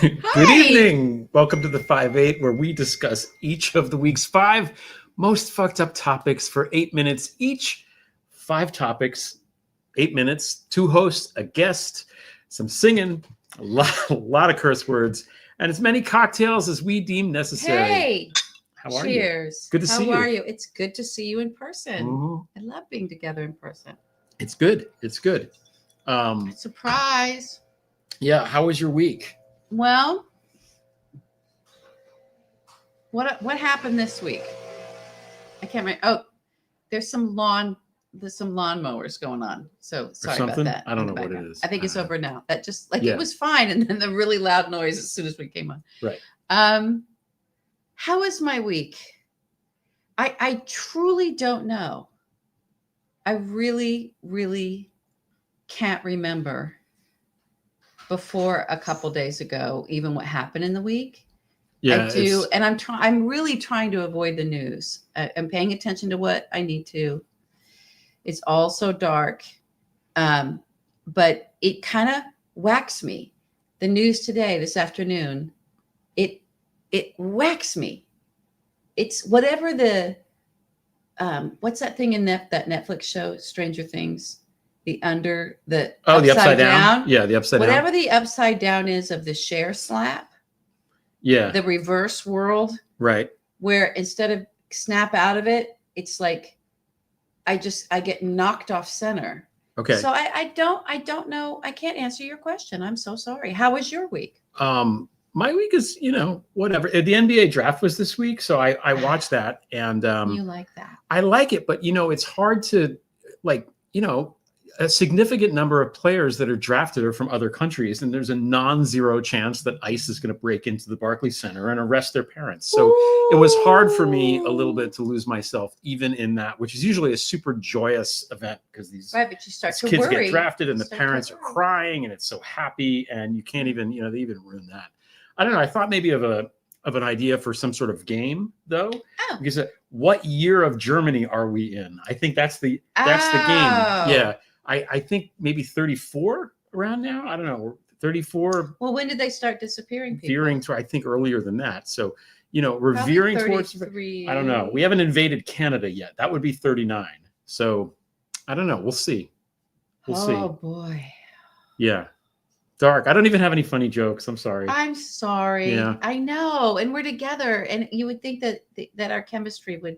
Good evening. Welcome to the 5-8, where we discuss each of the week's 5 most fucked up topics for 8 minutes each. 5 topics, 8 minutes, 2 hosts, a guest, some singing, a lot of curse words, and as many cocktails as we deem necessary. Hey, how are cheers. You? Good to see you. How are you? It's good to see you in person. Mm-hmm. I love being together in person. It's good. It's good. Surprise. Yeah. How was your week? Well, what happened this week? I can't remember. Oh, there's some lawnmowers going on. So sorry about that. I don't know what it is. I think it's over now. That just It was fine, and then the really loud noise as soon as we came on. Right. How was my week? I truly don't know. I really, really can't remember before a couple days ago, even what happened in the week. Yeah, I do. And I'm really trying to avoid the news. I'm paying attention to what I need to. It's all so dark. But it kind of whacks me. The news today, this afternoon, it whacks me. It's whatever the, what's that thing in that Netflix show, Stranger Things? The upside down. Yeah, the upside down. Whatever the upside down is of the share slap. Yeah. The reverse world. Right. Where instead of snap out of it, it's like I get knocked off center. Okay. So I don't know. I can't answer your question. I'm so sorry. How was your week? My week is, whatever. The NBA draft was this week, so I watched that, and you like that? I like it, but it's hard to a significant number of players that are drafted are from other countries, and there's a non-zero chance that ICE is going to break into the Barclays Center and arrest their parents. So It was hard for me a little bit to lose myself, even in that, which is usually a super joyous event because these but you start to kids worry. get drafted and the parents are crying and it's so happy, and you can't even, they even ruin that. I don't know. I thought maybe of an idea for some sort of game, though. Oh. Because what year of Germany are we in? I think that's the game. Yeah. I think maybe 34 around now. I don't know. 34. Well, when did they start disappearing people? Veering to, I think, earlier than that. So, we're veering towards, I don't know. We haven't invaded Canada yet. That would be 39. So, I don't know. We'll see. We'll see. Oh, boy. Yeah. Dark. I don't even have any funny jokes. I'm sorry. I'm sorry. Yeah. I know. And we're together. And you would think that our chemistry would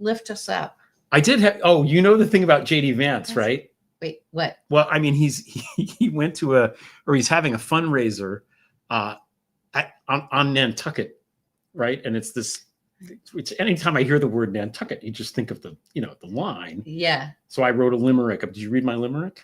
lift us up. I did have, the thing about JD Vance, right? Wait, what? Well, I mean, he went to he's having a fundraiser on Nantucket, right? And it's this, which anytime I hear the word Nantucket, you just think of the line. Yeah. So I wrote a limerick. Did you read my limerick?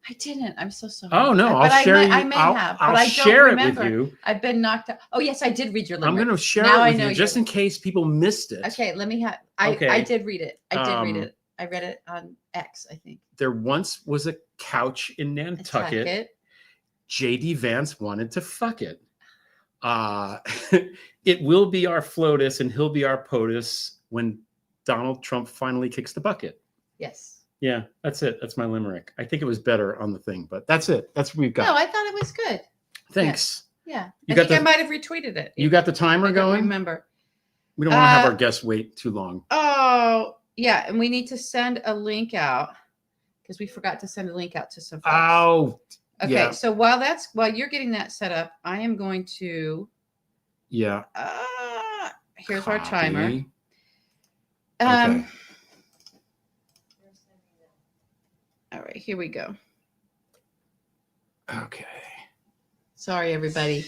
I didn't. I'm so sorry. Oh no, I may have, but I'll I don't share remember. it with you. I've been knocked out. Oh yes, I did read your limerick. I'm going to share it with you just in case people missed it. Okay, let me have. I did read it. I read it on X, I think. There once was a couch in Nantucket. JD Vance wanted to fuck it. It will be our FLOTUS and he'll be our POTUS when Donald Trump finally kicks the bucket. Yes. Yeah, that's it. That's my limerick. I think it was better on the thing, but that's it. That's what we've got. No, I thought it was good. Thanks. Yeah. I think I might have retweeted it. You got the timer going? Remember. We don't want to have our guests wait too long. Oh, yeah. And we need to send a link out because we forgot to send a link out to some folks. Oh, okay. Yeah. So while you're getting that set up, I am going to. Yeah. Here's our timer. Okay. All right, here we go. Okay. Sorry, everybody.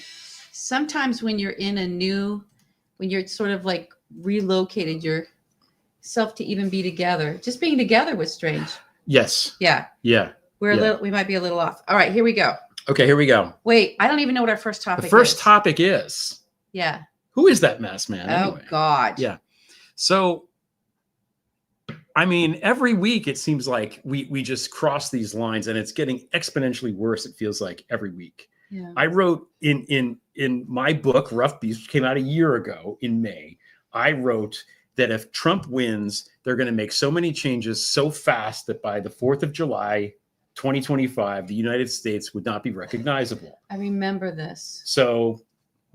Sometimes when you're when you're sort of like relocated yourself to even be together, just being together was strange. Yes. Yeah. Yeah. We might be a little off. All right, here we go. Okay, here we go. Wait, I don't even know what our first topic is. The first topic is. Yeah. Who is that masked man? Anyway? Oh, God. Yeah. So, I mean, every week it seems like we just cross these lines, and it's getting exponentially worse. It feels like every week. Yeah. I wrote in my book, Rough Beast, which came out a year ago in May. I wrote that if Trump wins, they're going to make so many changes so fast that by the 4th of July, 2025, the United States would not be recognizable. I remember this. So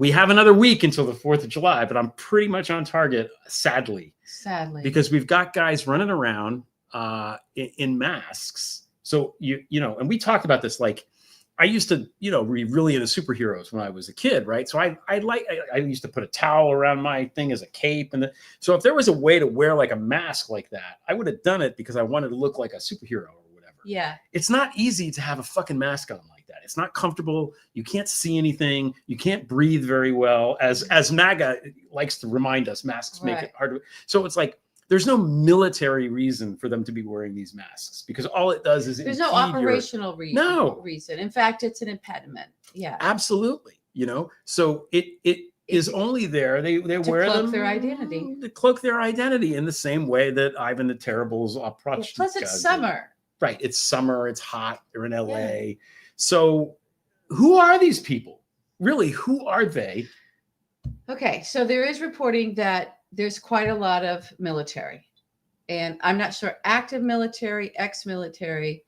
We have another week until the 4th of July, but I'm pretty much on target, sadly, because we've got guys running around in masks. So you know, and we talked about this. Like, I used to, you know, be really into superheroes when I was a kid, right? So I used to put a towel around my thing as a cape, so if there was a way to wear like a mask like that, I would have done it because I wanted to look like a superhero or whatever. Yeah, it's not easy to have a fucking mask on like that. It's not comfortable. You can't see anything. You can't breathe very well. As MAGA likes to remind us, masks make it hard. So it's like, there's no military reason for them to be wearing these masks, because all it does is there's no operational reason. In fact, it's an impediment. Yeah, absolutely. You know, so it is only there. They wear them their identity, to cloak their identity in the same way that Ivan the Terrible's approach. Plus, it's summer. Right. It's summer. It's hot. They're in LA. Yeah. So who are these people? Really, who are they? Okay. So there is reporting that there's quite a lot of military, and I'm not sure active military, ex-military,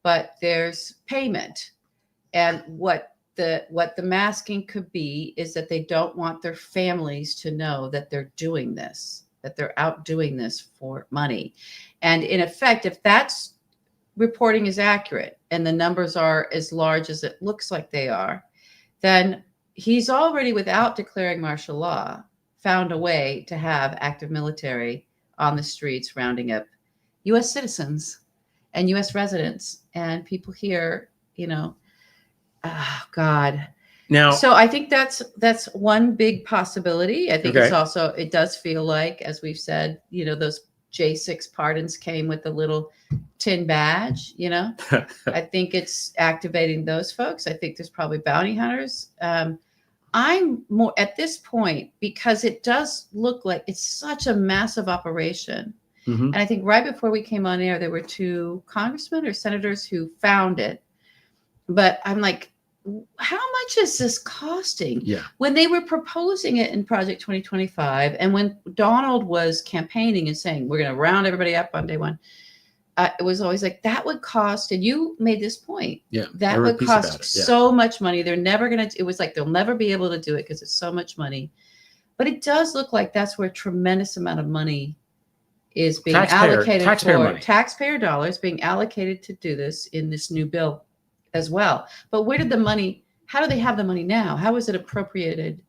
but there's payment. And what the masking could be is that they don't want their families to know that they're doing this, that they're out doing this for money. And in effect, if that's reporting is accurate and the numbers are as large as it looks like they are, then he's already, without declaring martial law, found a way to have active military on the streets rounding up U.S. citizens and U.S. residents and people here, you know. Oh, God. Now, so I think that's one big possibility. I think it's also, it does feel like, as we've said, you know, those J6 pardons came with a little tin badge, you know. I think it's activating those folks. I think there's probably bounty hunters. I'm more at this point, because it does look like it's such a massive operation. Mm-hmm. And I think right before we came on air, there were 2 congressmen or senators who found it. But I'm like, how much is this costing? Yeah. When they were proposing it in Project 2025, and when Donald was campaigning and saying, we're going to round everybody up on day one, it was always like, that would cost, and you made this point. Yeah. That would cost so much money. They're never going to, it was like, they'll never be able to do it because it's so much money. But it does look like that's where a tremendous amount of money is being allocated for taxpayer dollars being allocated to do this in this new bill as well. But where did the money, how do they have the money now? How is it appropriated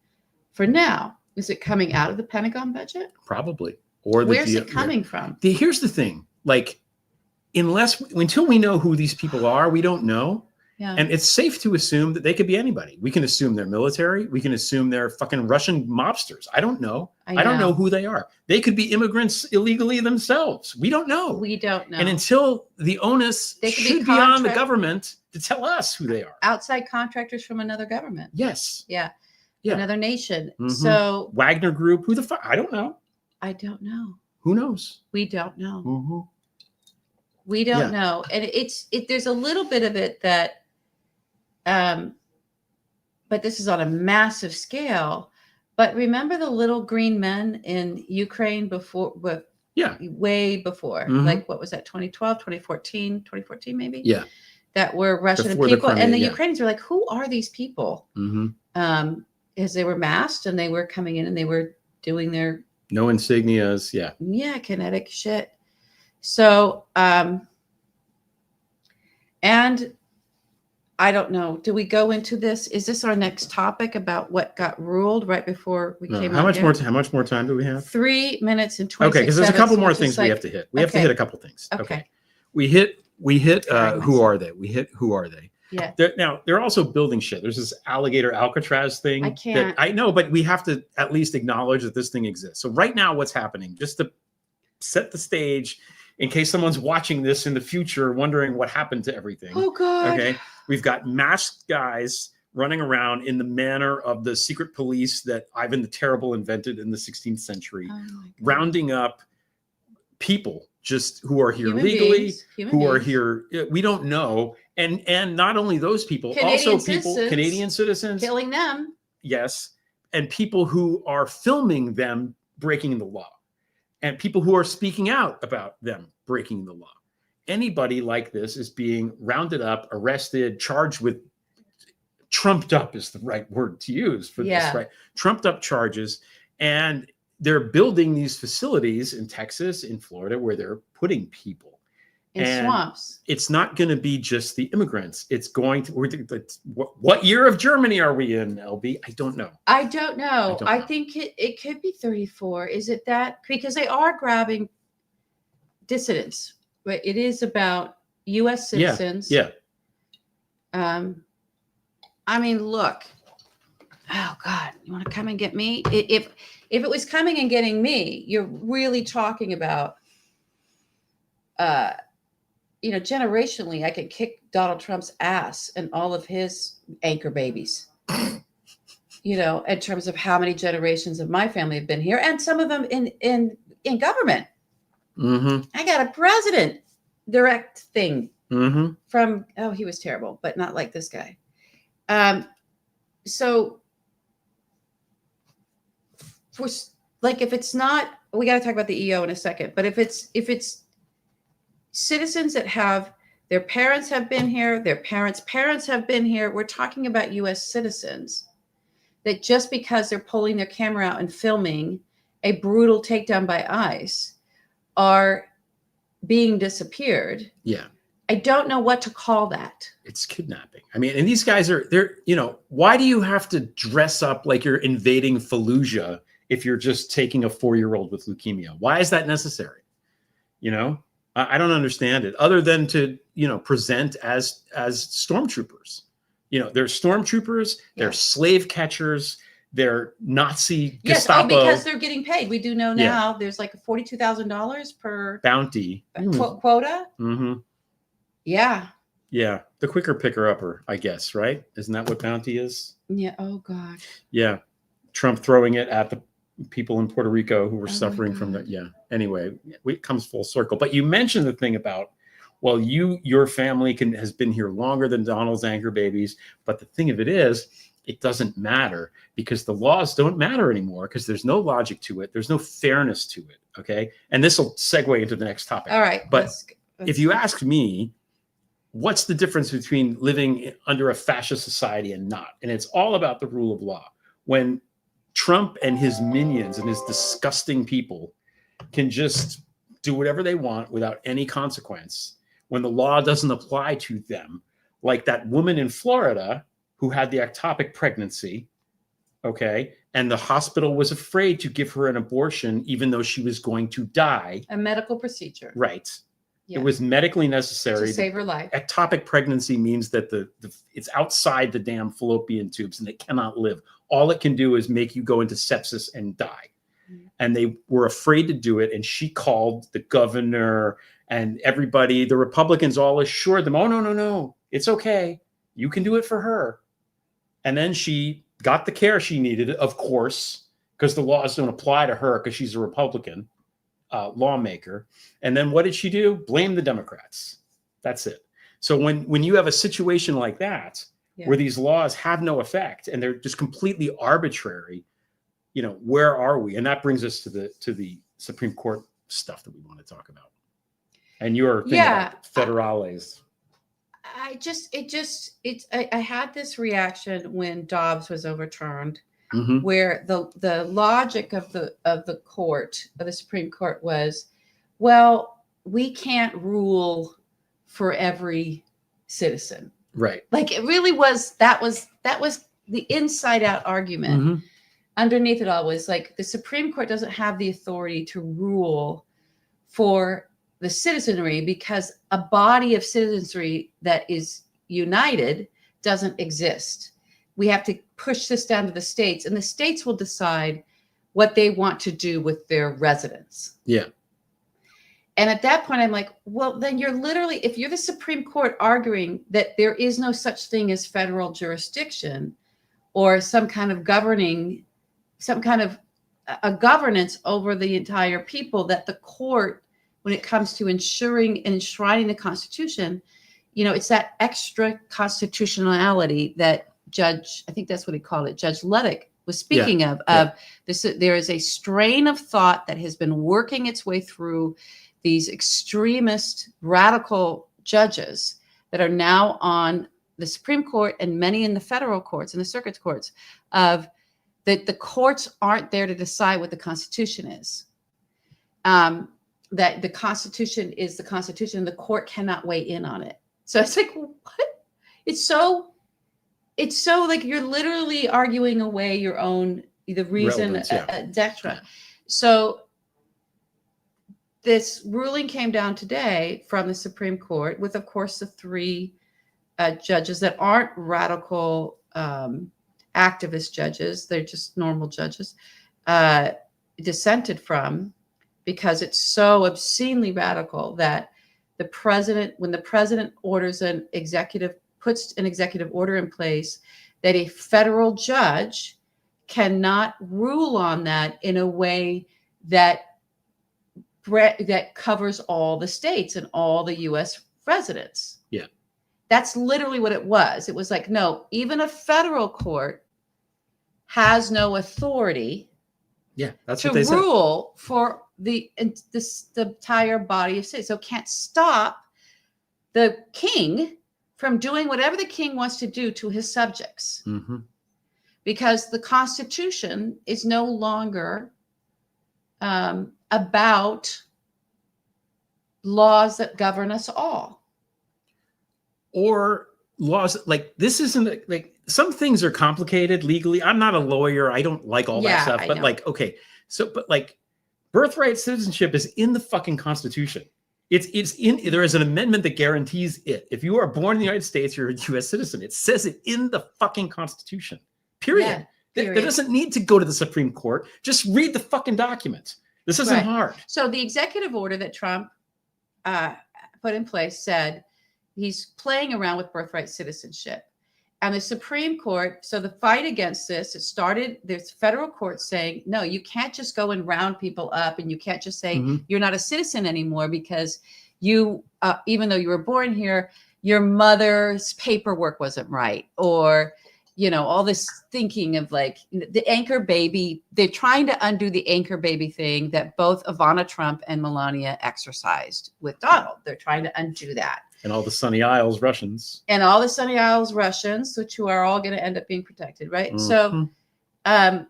for now? Is it coming out of the Pentagon budget? Probably. Or where's it coming from? Here's the thing, like, until we know who these people are, we don't know. Yeah. And it's safe to assume that they could be anybody. We can assume they're military. We can assume they're fucking Russian mobsters. I don't know. I don't know who they are. They could be immigrants illegally themselves. We don't know. We don't know. And until the onus should be on the government to tell us who they are. Outside contractors from another government. Yes. Yeah. Another nation. Mm-hmm. So Wagner Group, who the fuck? I don't know. I don't know. Who knows? We don't know. Mm-hmm. We don't know. And there's a little bit of it that, but this is on a massive scale. But remember the little green men in Ukraine before, way before, mm-hmm. like, what was that, 2012, 2014 maybe? Yeah. That were Russian Before people. Crimea, and the Ukrainians were like, who are these people? Mm-hmm. Because they were masked and they were coming in and they were doing their. No insignias. Yeah. Yeah. Kinetic shit. So, and I don't know. Do we go into this? Is this our next topic about what got ruled right before we came out? How much more time do we have? 3 minutes and 26 Okay, because there's a couple more things we have to hit. We have to hit a couple things. Okay. We hit who are they? We hit who are they? Yeah. Now they're also building shit. There's this alligator Alcatraz thing. I can't. I know, but we have to at least acknowledge that this thing exists. So right now, what's happening? Just to set the stage, in case someone's watching this in the future, wondering what happened to everything. Oh God. Okay. We've got masked guys running around in the manner of the secret police that Ivan the Terrible invented in the 16th century, rounding up people just who are here legally, who are here. We don't know. And not only those people, Canadian citizens, killing them. Yes. And people who are filming them breaking the law, and people who are speaking out about them breaking the law. Anybody like this is being rounded up, arrested, charged with trumped up is the right word to use for this, right? Trumped up charges. And they're building these facilities in Texas, in Florida, where they're putting people in swamps. It's not going to be just the immigrants. It's going to, what year of Germany are we in, LB? I don't know. I don't know. I think it could be 34. Is it that? Because they are grabbing dissidents, but it is about U.S. citizens. Yeah. I mean, look. Oh God, you want to come and get me? If it was coming and getting me, you're really talking about, generationally, I could kick Donald Trump's ass and all of his anchor babies. In terms of how many generations of my family have been here, and some of them in government. Mm-hmm. I got a president direct thing from. Oh, he was terrible, but not like this guy. So. For like, if it's not, we got to talk about the EO in a second, but if it's citizens that have their parents have been here, their parents' parents have been here, we're talking about U.S. citizens that just because they're pulling their camera out and filming a brutal takedown by ICE are being disappeared. Yeah. I don't know what to call that. It's kidnapping. I mean, and these guys they're why do you have to dress up like you're invading Fallujah if you're just taking a 4-year-old with leukemia? Why is that necessary? I don't understand it, other than to, present as stormtroopers. They're stormtroopers, they're slave catchers, they're Nazi Gestapo. Because they're getting paid. We do know now there's like $42,000 per bounty quota. Mm-hmm. Yeah. Yeah. The quicker picker upper, I guess, right? Isn't that what bounty is? Yeah. Oh God. Yeah. Trump throwing it at the people in Puerto Rico who were suffering from that. Yeah. Anyway, it comes full circle. But you mentioned the thing about, well, your family has been here longer than Donald's anchor babies. But the thing of it is, it doesn't matter, because the laws don't matter anymore, because there's no logic to it. There's no fairness to it. Okay. And this will segue into the next topic. All right. But if you ask me, what's the difference between living under a fascist society and not? And it's all about the rule of law. When Trump and his minions and his disgusting people can just do whatever they want without any consequence, when the law doesn't apply to them, like that woman in Florida who had the ectopic pregnancy, okay, and the hospital was afraid to give her an abortion even though she was going to die. A medical procedure. Right. Yeah. It was medically necessary to save her life. Ectopic pregnancy means that it's outside the damn fallopian tubes and it cannot live. All it can do is make you go into sepsis and die. Mm-hmm. And they were afraid to do it. And she called the governor and everybody. The Republicans all assured them, oh, no. It's okay. You can do it for her. And then she got the care she needed, of course, because the laws don't apply to her because she's a Republican lawmaker. And then what did she do? Blame the Democrats. That's it. So when you have a situation like that, where these laws have no effect and they're just completely arbitrary, where are we? And that brings us to the Supreme Court stuff that we want to talk about. And your thing about federales. I had this reaction when Dobbs was overturned, mm-hmm. where the logic of the court, of the Supreme Court, was, well, we can't rule for every citizen. Right. Like it really was, that was the inside out argument. Mm-hmm. Underneath it all was like, the Supreme Court doesn't have the authority to rule for the citizenry because a body of citizenry that is united doesn't exist. We have to push this down to the states, and the states will decide what they want to do with their residents. Yeah. And at that point, I'm like, well, then you're literally, if you're the Supreme Court arguing that there is no such thing as federal jurisdiction or some kind of a governance over the entire people, that the court, when it comes to ensuring and enshrining the Constitution, it's that extra constitutionality that I think that's what he called it, Judge Luddick was speaking of this. There is a strain of thought that has been working its way through these extremist radical judges that are now on the Supreme Court and many in the federal courts and the circuit courts of that the courts aren't there to decide what the Constitution is. That the Constitution is the Constitution, and the court cannot weigh in on it. So it's like, what? It's so like you're literally arguing away your own, the reason, etc. So this ruling came down today from the Supreme Court with, of course, the three judges that aren't radical activist judges. They're just normal judges, dissented from, because it's so obscenely radical that the president, when the president orders puts an executive order in place, that a federal judge cannot rule on that in a way that covers all the states and all the U.S. residents. Yeah. That's literally what it was. It was like, no, even a federal court has no authority that's to what they rule for the entire body of states. So can't stop the king from doing whatever the king wants to do to his subjects. Mm-hmm. Because the Constitution is no longer about laws that govern us all. Or laws like this isn't like, some things are complicated legally. I'm not a lawyer. I don't like all that stuff. But like, okay, so but like birthright citizenship is in the fucking Constitution. It's in, there is an amendment that guarantees it. If you are born in the United States, you're a U.S. citizen. It says it in the fucking Constitution. Period. Yeah, period. That doesn't need to go to the Supreme Court. Just read the fucking document. This isn't hard. So the executive order that Trump put in place said he's playing around with birthright citizenship. And the Supreme Court, so the fight against this, it started, there's federal courts saying, no, you can't just go and round people up, and you can't just say you're not a citizen anymore because you, even though you were born here, your mother's paperwork wasn't right. Or, you know, all this thinking of like the anchor baby, they're trying to undo the anchor baby thing that both Ivana Trump and Melania exercised with Donald. They're trying to undo that. And all the Sunny Isles Russians. And all the Sunny Isles Russians, which are all going to end up being protected, right? Mm-hmm. So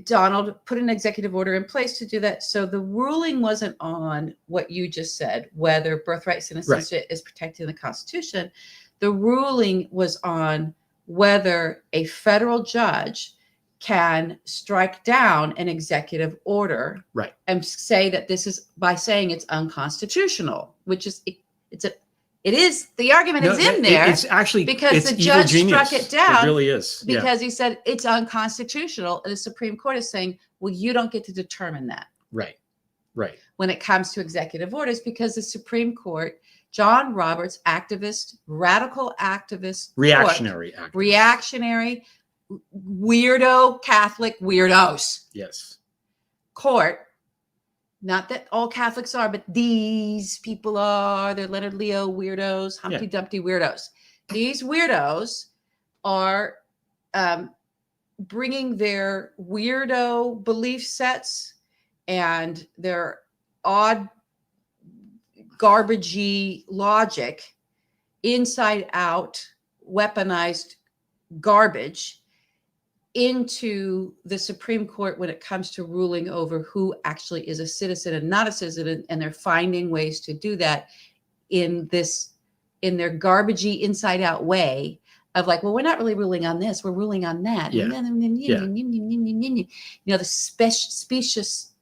Donald put an executive order in place to do that. So the ruling wasn't on what you just said, whether birthright citizenship is protected in the Constitution. The ruling was on whether a federal judge can strike down an executive order and say that this is, by saying it's unconstitutional, which is, the argument is in there. It's actually, because the judge struck it down. It really is. Because he said it's unconstitutional. And the Supreme Court is saying, well, you don't get to determine that. Right. When it comes to executive orders, because the Supreme Court, John Roberts, activist, radical activist, reactionary, weirdo, Catholic weirdos. Yes. Court. Not that all Catholics are, but these people are. They're Leonard Leo weirdos, Humpty Dumpty weirdos. These weirdos are bringing their weirdo belief sets and their odd, garbagey logic, inside out, weaponized garbage into the Supreme Court when it comes to ruling over who actually is a citizen and not a citizen. And they're finding ways to do that in their garbagey inside out way of like, well, we're not really ruling on this. We're ruling on that. You know, the specious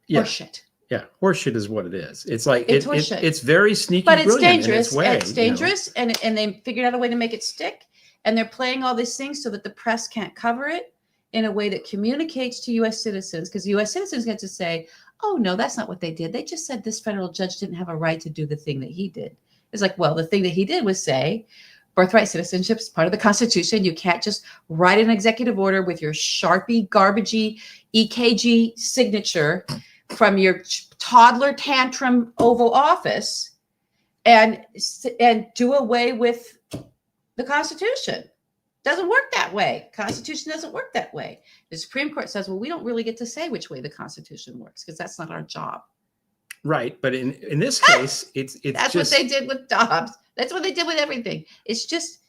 horseshit. Yeah, horseshit is what it is. It's like horseshit. It's very sneaky, but it's brilliant dangerous. In its way, it's dangerous, and they figured out a way to make it stick. And they're playing all these things so that the press can't cover it in a way that communicates to U.S. citizens, because U.S. citizens get to say, "Oh no, that's not what they did. They just said this federal judge didn't have a right to do the thing that he did." It's like, well, the thing that he did was say, birthright citizenship is part of the Constitution. You can't just write an executive order with your Sharpie, garbagey, EKG signature from your toddler tantrum Oval Office and do away with the Constitution. Doesn't work that way. Constitution doesn't work that way. The Supreme Court says, well, we don't really get to say which way the Constitution works because that's not our job. Right. But in this case, it's that's just, what they did with Dobbs. That's what they did with everything. It's just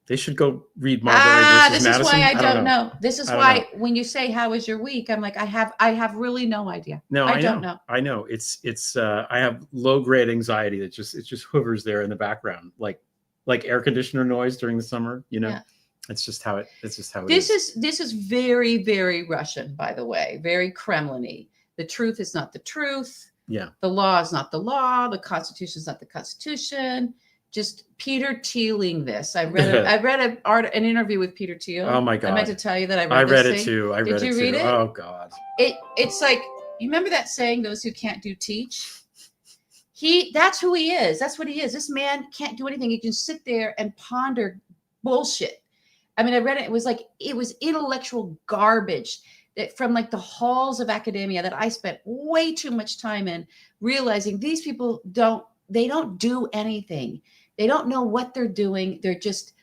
They should go read Marbury versus this Madison. is why I don't know. This is I don't why know. when you say how was your week, I'm like I have really no idea. No, I don't know. I know. It's I have low grade anxiety that it just hovers there in the background, like air conditioner noise during the summer. You know, Yeah. it's just how it This is very, very Russian, by the way, very Kremlin-y. The truth is not the truth. Yeah. The law is not the law. The Constitution is not the Constitution. Just Peter Thiel-ing this. I read an interview with Peter Thiel. Oh my God. I meant to tell you that I read it too. Did you read it? Oh God. It's like, you remember that saying, those who can't do teach? That's who he is. That's what he is. This man can't do anything. He can sit there and ponder bullshit. I mean, I read it. It was intellectual garbage that from like the halls of academia that I spent way too much time in, realizing these people don't do anything. They don't know what they're doing. They're just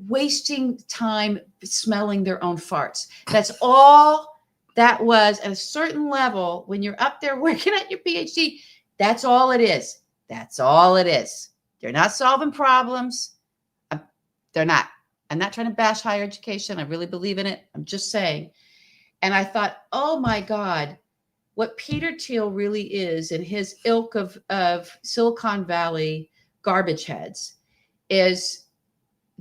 wasting time smelling their own farts. That's all that was at a certain level when you're up there working at your PhD. That's all it is. That's all it is. They're not solving problems. They're not. I'm not trying to bash higher education. I really believe in it. I'm just saying. And I thought, oh my God, what Peter Thiel really is in his ilk of Silicon Valley garbage heads is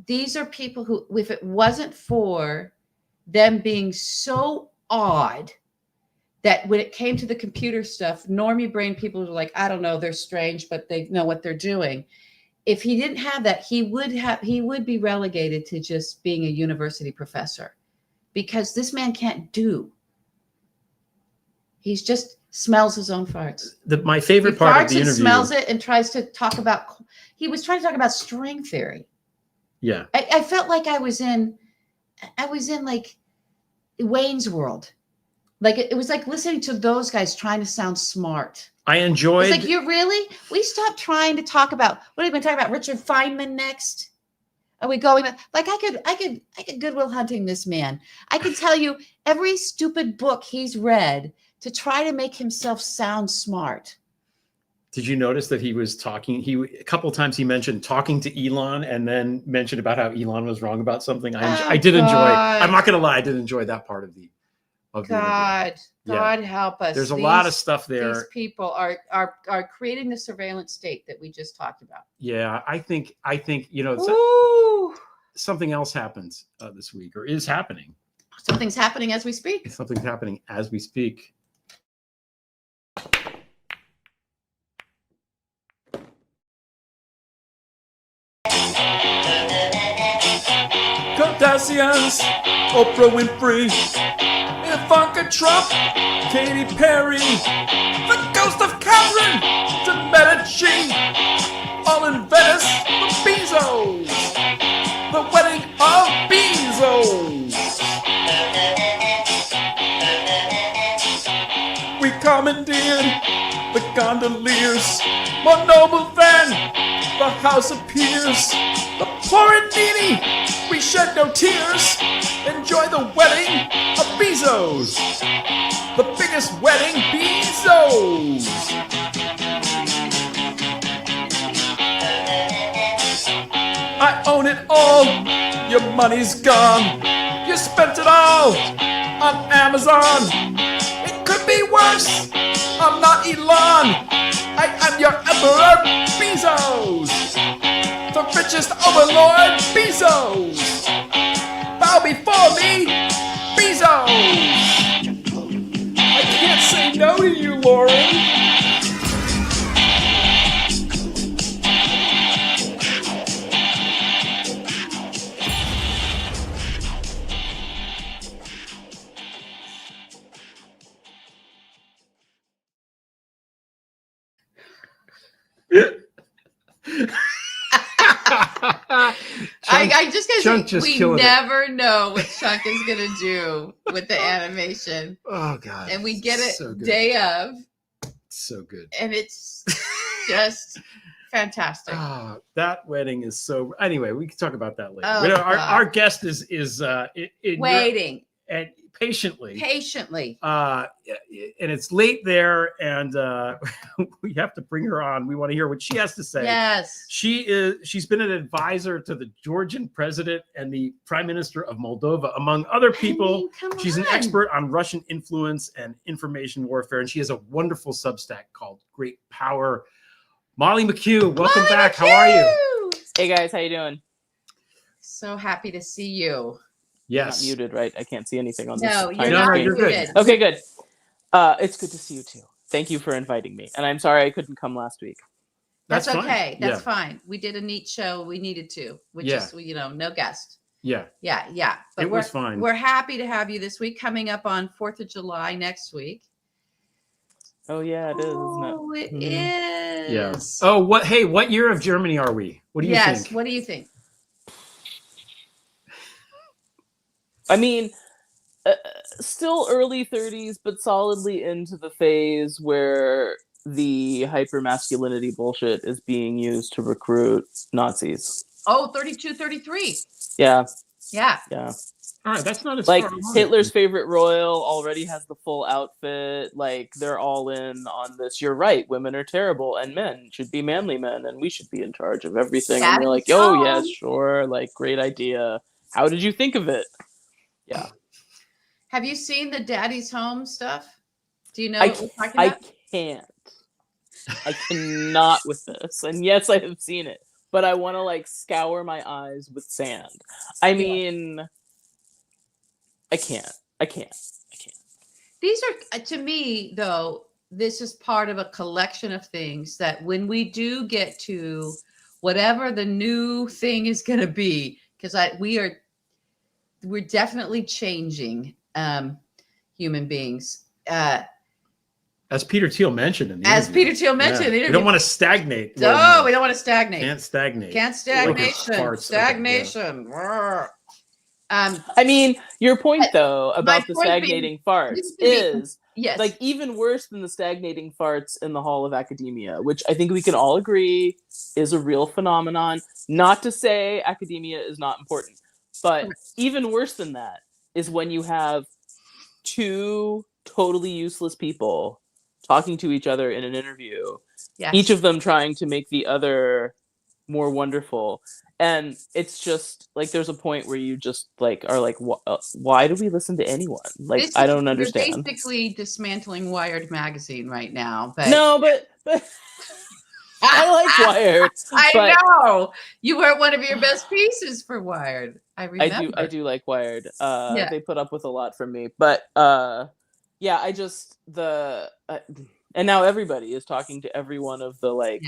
these are people who, if it wasn't for them being so odd that when it came to the computer stuff, normie brain people were like, I don't know, they're strange, but they know what they're doing. If he didn't have that, he would be relegated to just being a university professor, because this man can't do. He's just smells his own farts. My favorite part of the interview. Smells it and tries to talk about. He was trying to talk about string theory. Yeah, I felt like I was in like Wayne's World. Like it was like listening to those guys trying to sound smart. I enjoyed. It's like, you really? We stopped trying to talk about, what are we going to talk about? Richard Feynman next? Are we going? Like I could Goodwill Hunting this man. I could tell you every stupid book he's read to try to make himself sound smart. Did you notice that he was talking? A couple of times he mentioned talking to Elon, and then mentioned about how Elon was wrong about something. I did enjoy. I'm not going to lie, I did enjoy that part of the. God help us. There's a lot of stuff there. These people are creating the surveillance state that we just talked about. Yeah, I think something else happens this week, or is happening. Something's happening as we speak. Something's happening as we speak. Kardashians, Oprah Winfrey, Ivanka Trump, Katy Perry, the ghost of Catherine de Medici, all in Venice, the Bezos, the wedding of Bezos. We commandeered the gondoliers, more noble than the House of Peers. The poor and needy, we shed no tears. Enjoy the wedding of Bezos, the biggest wedding, Bezos. I own it all, your money's gone. You spent it all on Amazon. It could be worse, I'm not Elon. I am your emperor, Bezos. The richest overlord, Bezos. Bow before me, Bezos. I can't say no to you, Lauren. I just Chunk because we never know what Chunk is gonna do with the animation. Oh God! And we get it so day of. So good, and it's just fantastic. That wedding is so. Anyway, we can talk about that later. Oh, our guest is waiting, and patiently. Patiently. And it's late there, and we have to bring her on. We want to hear what she has to say. Yes. She's been an advisor to the Georgian president and the prime minister of Moldova, among other people. She's an expert on Russian influence and information warfare, and she has a wonderful Substack called Great Power. Molly McKew, welcome back. How are you? Hey guys, how you doing? So happy to see you. Yes. I'm not muted, right? I can't see anything on this. No, you're tiny not screen. you're muted. good. Okay, good. It's good to see you too. Thank you for inviting me. And I'm sorry I couldn't come last week. That's fine. okay. That's Yeah. fine. We did a neat show. We needed to, which Yeah. is, no guest. Yeah. Yeah. But It was fine. We're happy to have you this week, coming up on 4th of July next week. Oh yeah, it is, isn't it? Oh, it Yeah. is. Oh, what year of Germany are we? What do you think? What do you think? I mean, still early 30s, but solidly into the phase where the hypermasculinity bullshit is being used to recruit Nazis. Oh, 32, 33. Yeah. Yeah. All right, that's not as Like far along. Hitler's favorite royal already has the full outfit. Like they're all in on this. You're right. Women are terrible, and men should be manly men, and we should be in charge of everything. And you're like, oh yes, sure, like great idea. How did you think of it? Yeah. Have you seen the Daddy's Home stuff? Do you know what we're talking about? I can't. I cannot with this. And yes, I have seen it, but I want to like scour my eyes with sand. I mean, I can't. These are, to me, though, this is part of a collection of things that when we do get to whatever the new thing is going to be, because we're definitely changing human beings. As Peter Thiel mentioned in the interview. Peter Thiel mentioned in the interview. We don't want to stagnate. No, we don't want to stagnate. Can't stagnate. Stagnation. I mean, your point though about the stagnating farts is yes, like even worse than the stagnating farts in the hall of academia, which I think we can all agree is a real phenomenon. Not to say academia is not important, but even worse than that is when you have two totally useless people talking to each other in an interview, each of them trying to make the other more wonderful. And it's just like there's a point where you just like are like, why do we listen to anyone? Like, I don't understand. You're basically dismantling Wired magazine right now. But no, but I like Wired. I know you were one of your best pieces for Wired. I remember. I do like Wired. They put up with a lot from me, but yeah, I just and now everybody is talking to every one of the like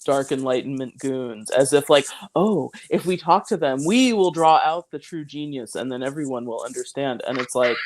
dark enlightenment goons as if like, oh, if we talk to them, we will draw out the true genius, and then everyone will understand. And it's like,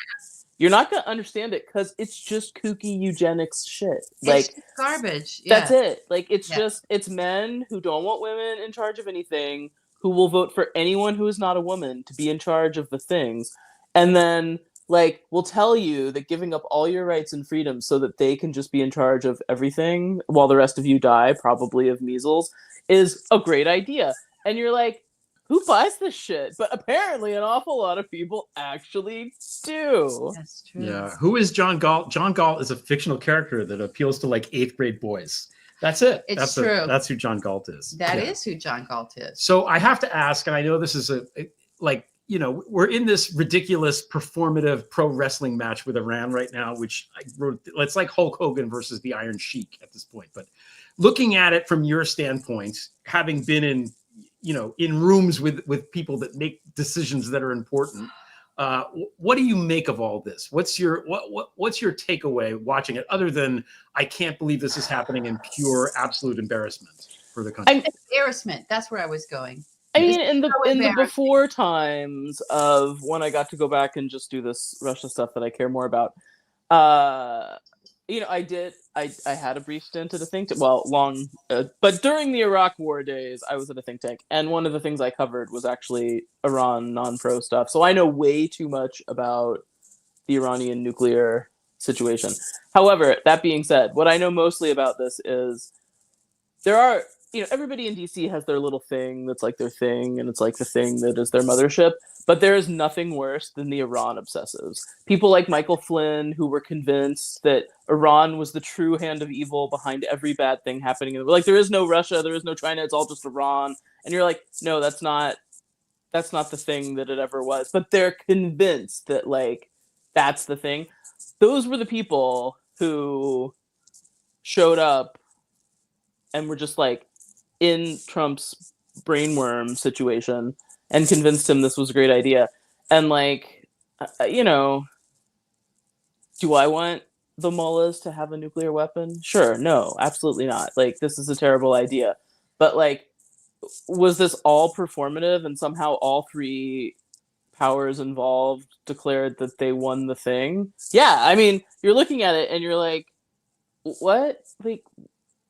you're not gonna understand it because it's just kooky eugenics shit. Like it's garbage. That's it. Like it's it's men who don't want women in charge of anything, who will vote for anyone who is not a woman to be in charge of the things, and then like will tell you that giving up all your rights and freedoms so that they can just be in charge of everything while the rest of you die, probably of measles, is a great idea. And you're like, who buys this shit? But apparently an awful lot of people actually do. That's true. Yeah. Who is John Galt? John Galt is a fictional character that appeals to like 8th grade boys. That's it. It's true. That's who John Galt is. That is who John Galt is. So I have to ask, and I know this is we're in this ridiculous performative pro wrestling match with Iran right now, which I wrote, it's like Hulk Hogan versus the Iron Sheik at this point. But looking at it from your standpoint, having been in rooms with people that make decisions that are important, what do you make of all this? What's your takeaway watching it, other than I can't believe this is happening in pure absolute embarrassment for the country? Embarrassment. That's where I was going. I mean, in the before times of when I got to go back and just do this Russia stuff that I care more about, I had a brief stint at a think tank. Well, long, but during the Iraq War days, I was at a think tank, and one of the things I covered was actually Iran non-pro stuff. So I know way too much about the Iranian nuclear situation. However, that being said, what I know mostly about this is there are everybody in DC has their little thing that's like their thing, and it's like the thing that is their mothership. But there is nothing worse than the Iran obsessives. People like Michael Flynn, who were convinced that Iran was the true hand of evil behind every bad thing happening in the world. Like, there is no Russia, there is no China, it's all just Iran. And you're like, no, that's not the thing that it ever was. But they're convinced that, like, that's the thing. Those were the people who showed up and were just like in Trump's brainworm situation and convinced him this was a great idea. And like, do I want the mullahs to have a nuclear weapon? Sure. No, absolutely not. Like, this is a terrible idea. But like, was this all performative and somehow all three powers involved declared that they won the thing? Yeah. I mean, you're looking at it and you're like, what? Like,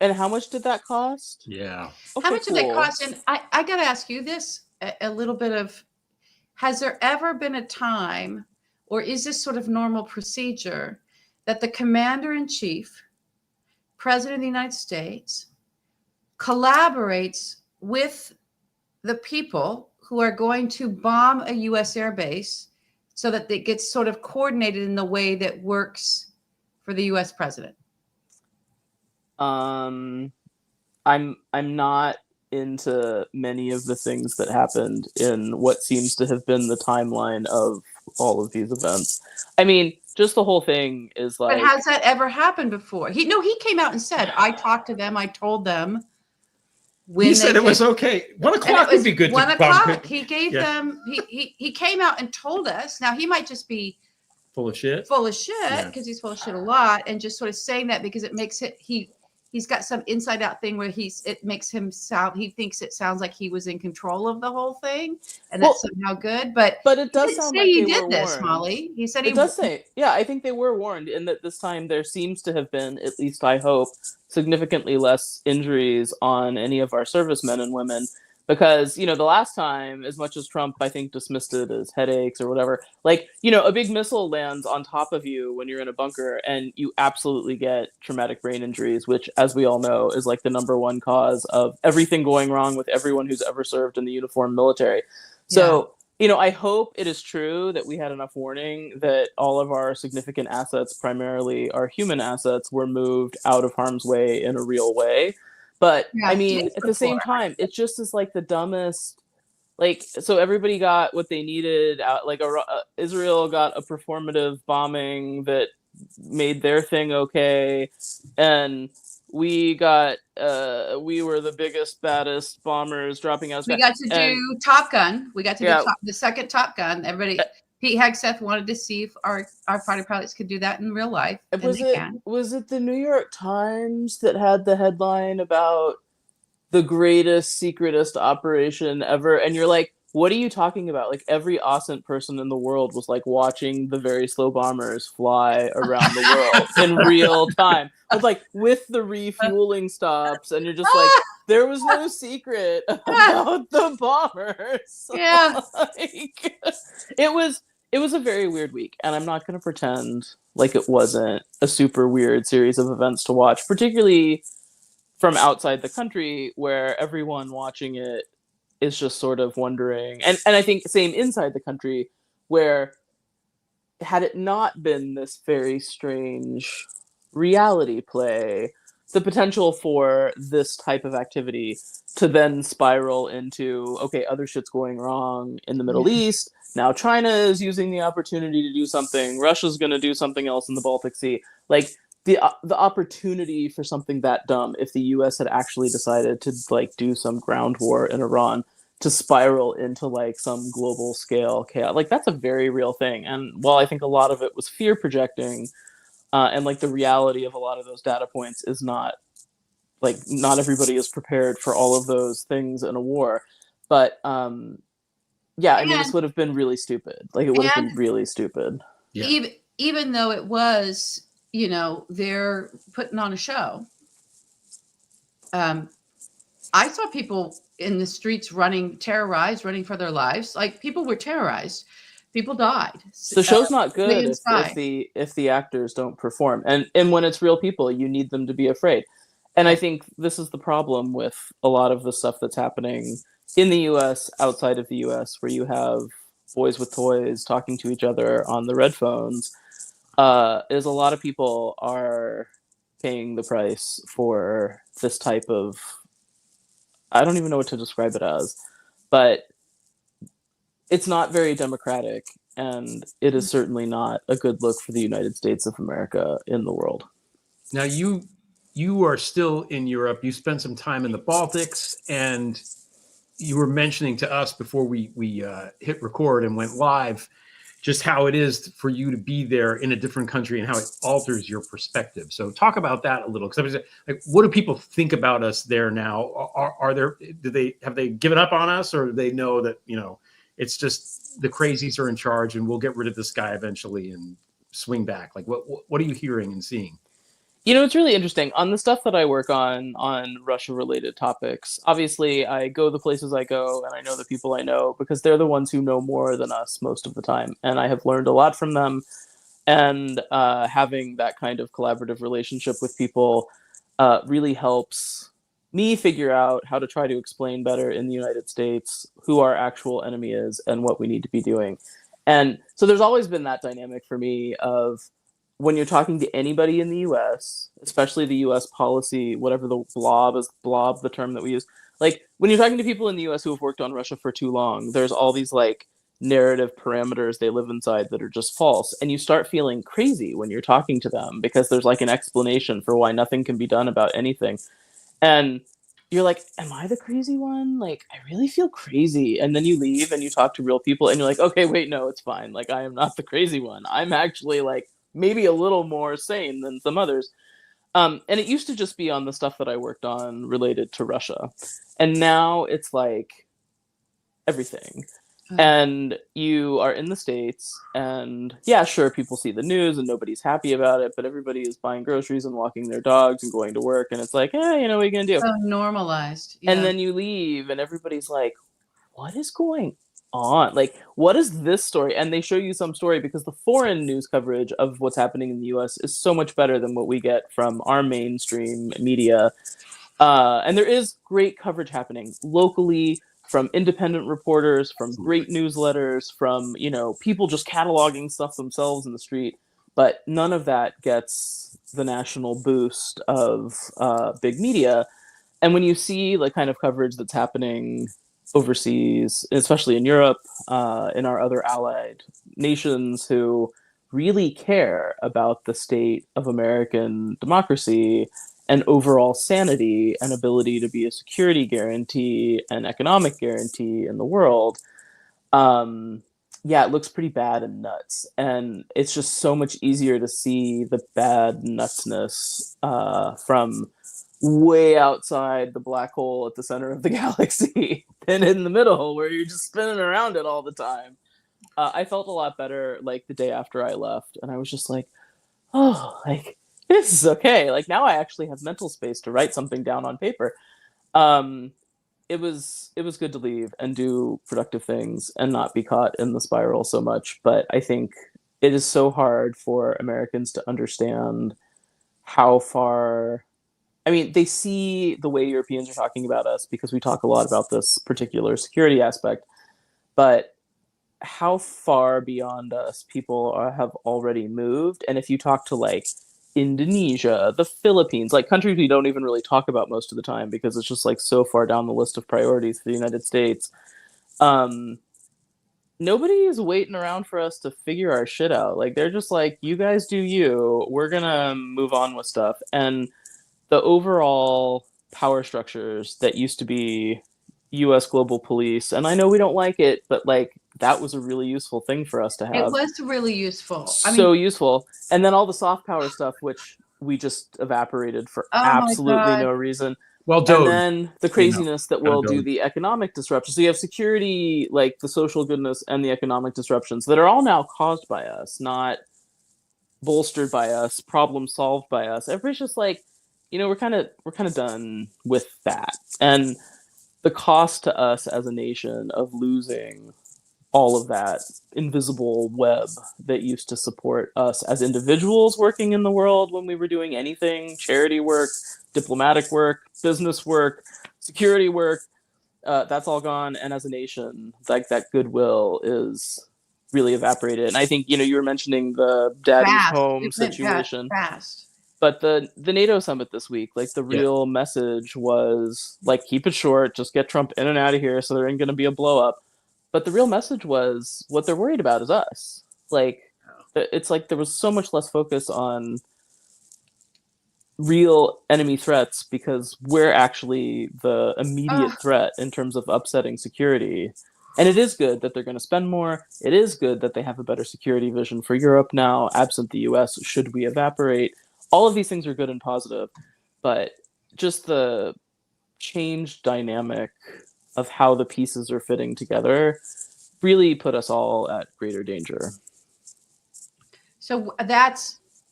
and how much did that cost? Yeah. Okay, how much did that cost? And I got to ask you this, a little bit of, has there ever been a time, or is this sort of normal procedure, that the commander-in-chief, president of the United States, collaborates with the people who are going to bomb a U.S. airbase so that it gets sort of coordinated in the way that works for the U.S. president? I'm not into many of the things that happened in what seems to have been the timeline of all of these events. I mean, just the whole thing is like. But has that ever happened before? He came out and said, I talked to them, I told them. He said it was okay. 1 o'clock would be good. 1 o'clock. He gave them. He came out and told us. Now he might just be full of shit because he's full of shit a lot, and just sort of saying that because it makes it he's got some inside out thing where it makes him sound, he thinks it sounds like he was in control of the whole thing, and that's somehow good. But it does sound like he did this, warned. Molly. He said he does say, yeah, I think they were warned in that this time there seems to have been, at least I hope, significantly less injuries on any of our servicemen and women. Because, the last time, as much as Trump, I think, dismissed it as headaches or whatever, like, a big missile lands on top of you when you're in a bunker and you absolutely get traumatic brain injuries, which, as we all know, is like the number one cause of everything going wrong with everyone who's ever served in the uniformed military. So, I hope it is true that we had enough warning that all of our significant assets, primarily our human assets, were moved out of harm's way in a real way. But I mean, at the same time, it just is like the dumbest. Like, so everybody got what they needed out. Like, Israel got a performative bombing that made their thing okay, and we got we were the biggest, baddest bombers dropping out. We got to do Top Gun. We got to do the second Top Gun. Everybody. Pete Hegseth wanted to see if our fighter pilots could do that in real life. Was it the New York Times that had the headline about the greatest, secretest operation ever? And you're like, what are you talking about? Like, every OSCENT person in the world was like watching the very slow bombers fly around the world in real time. It's like with the refueling stops, and you're just like, there was no secret about the bombers. Yeah. Like, it was a very weird week, and I'm not going to pretend like it wasn't a super weird series of events to watch, particularly from outside the country, where everyone watching it is just sort of wondering, and I think same inside the country, where had it not been this very strange reality play, the potential for this type of activity to then spiral into, okay, other shit's going wrong in the Middle East. Now China is using the opportunity to do something. Russia's going to do something else in the Baltic Sea. Like, the opportunity for something that dumb, if the U.S. had actually decided to like do some ground war in Iran, to spiral into like some global scale chaos, like, that's a very real thing. And while I think a lot of it was fear projecting, and like the reality of a lot of those data points is not everybody is prepared for all of those things in a war. But yeah, I mean, this would have been really stupid. Like, it would have been really stupid. Yeah. Even though it was, they're putting on a show. I saw people in the streets terrorized, running for their lives. Like, people were terrorized. People died. The show's not good if the actors don't perform. And when it's real people, you need them to be afraid. And I think this is the problem with a lot of the stuff that's happening in the US, outside of the US, where you have boys with toys talking to each other on the red phones, is a lot of people are paying the price for this type of, I don't even know what to describe it as, but it's not very democratic, and it is certainly not a good look for the United States of America in the world. Now you are still in Europe. You spent some time in the Baltics, and you were mentioning to us before we hit record and went live just how it is for you to be there in a different country and how it alters your perspective. So talk about that a little, because like, what do people think about us there now? Are there, have they given up on us, or do they know that, you know, it's just the crazies are in charge and we'll get rid of this guy eventually and swing back? Like what are you hearing and seeing? You know, it's really interesting. On the stuff that I work on Russia-related topics, obviously I go the places I go and I know the people I know because they're the ones who know more than us most of the time. And I have learned a lot from them. And having that kind of collaborative relationship with people really helps me figure out how to try to explain better in the United States who our actual enemy is and what we need to be doing. And so there's always been that dynamic for me of, when you're talking to anybody in the US, especially the US policy, whatever the blob, the term that we use, like when you're talking to people in the US who have worked on Russia for too long, there's all these like narrative parameters they live inside that are just false. And you start feeling crazy when you're talking to them because there's like an explanation for why nothing can be done about anything. And you're like, am I the crazy one? Like, I really feel crazy. And then you leave and you talk to real people and you're like, okay, wait, no, it's fine. Like, I am not the crazy one. I'm actually like, maybe a little more sane than some others. And it used to just be on the stuff that I worked on related to Russia. And now it's like everything. And you are in the States, and yeah, sure, people see the news and nobody's happy about it, but everybody is buying groceries and walking their dogs and going to work. And it's like, you know, what are you going to do? So normalized. Yeah. And then you leave and everybody's like, what is going on? Like, what is this story? And they show you some story because the foreign news coverage of what's happening in the US is so much better than what we get from our mainstream media. And there is great coverage happening locally from independent reporters, from great newsletters, from, you know, people just cataloging stuff themselves in the street. But none of that gets the national boost of big media. And when you see the kind of coverage that's happening overseas, especially in Europe, in our other allied nations who really care about the state of American democracy and overall sanity and ability to be a security guarantee and economic guarantee in the world, yeah, it looks pretty bad and nuts. And it's just so much easier to see the bad nutsness from way outside the black hole at the center of the galaxy than in the middle where you're just spinning around it all the time. I felt a lot better like the day after I left, and I was just like, oh, like this is okay. Like now I actually have mental space to write something down on paper. It was good to leave and do productive things and not be caught in the spiral so much. But I think it is so hard for Americans to understand how far, I mean, they see the way Europeans are talking about us because we talk a lot about this particular security aspect, but how far beyond us people have already moved. And if you talk to like Indonesia, the Philippines, like countries we don't even really talk about most of the time because it's just like so far down the list of priorities for the United States, nobody is waiting around for us to figure our shit out. Like they're just like, you guys do you, we're gonna move on with stuff. And the overall power structures that used to be US global police, and I know we don't like it, but like that was a really useful thing for us to have. It was really useful. So useful. And then all the soft power stuff, which we just evaporated for absolutely no reason. Well, and then the craziness that will do the economic disruption. So you have security, like the social goodness and the economic disruptions that are all now caused by us, not bolstered by us, problem solved by us. Everybody's just like, you know, we're kind of done with that. And the cost to us as a nation of losing all of that invisible web that used to support us as individuals working in the world when we were doing anything, charity work, diplomatic work, business work, security work. That's all gone. And as a nation, like, that goodwill is really evaporated. And I think, you were mentioning the daddy's home It went situation. fast. But the NATO summit this week, like, the real message was, like, keep it short, just get Trump in and out of here so there ain't going to be a blow up. But the real message was, what they're worried about is us. Like, it's like there was so much less focus on real enemy threats because we're actually the immediate threat in terms of upsetting security. And it is good that they're going to spend more. It is good that they have a better security vision for Europe now, absent the US, should we evaporate. All of these things are good and positive, but just the changed dynamic of how the pieces are fitting together really put us all at greater danger. So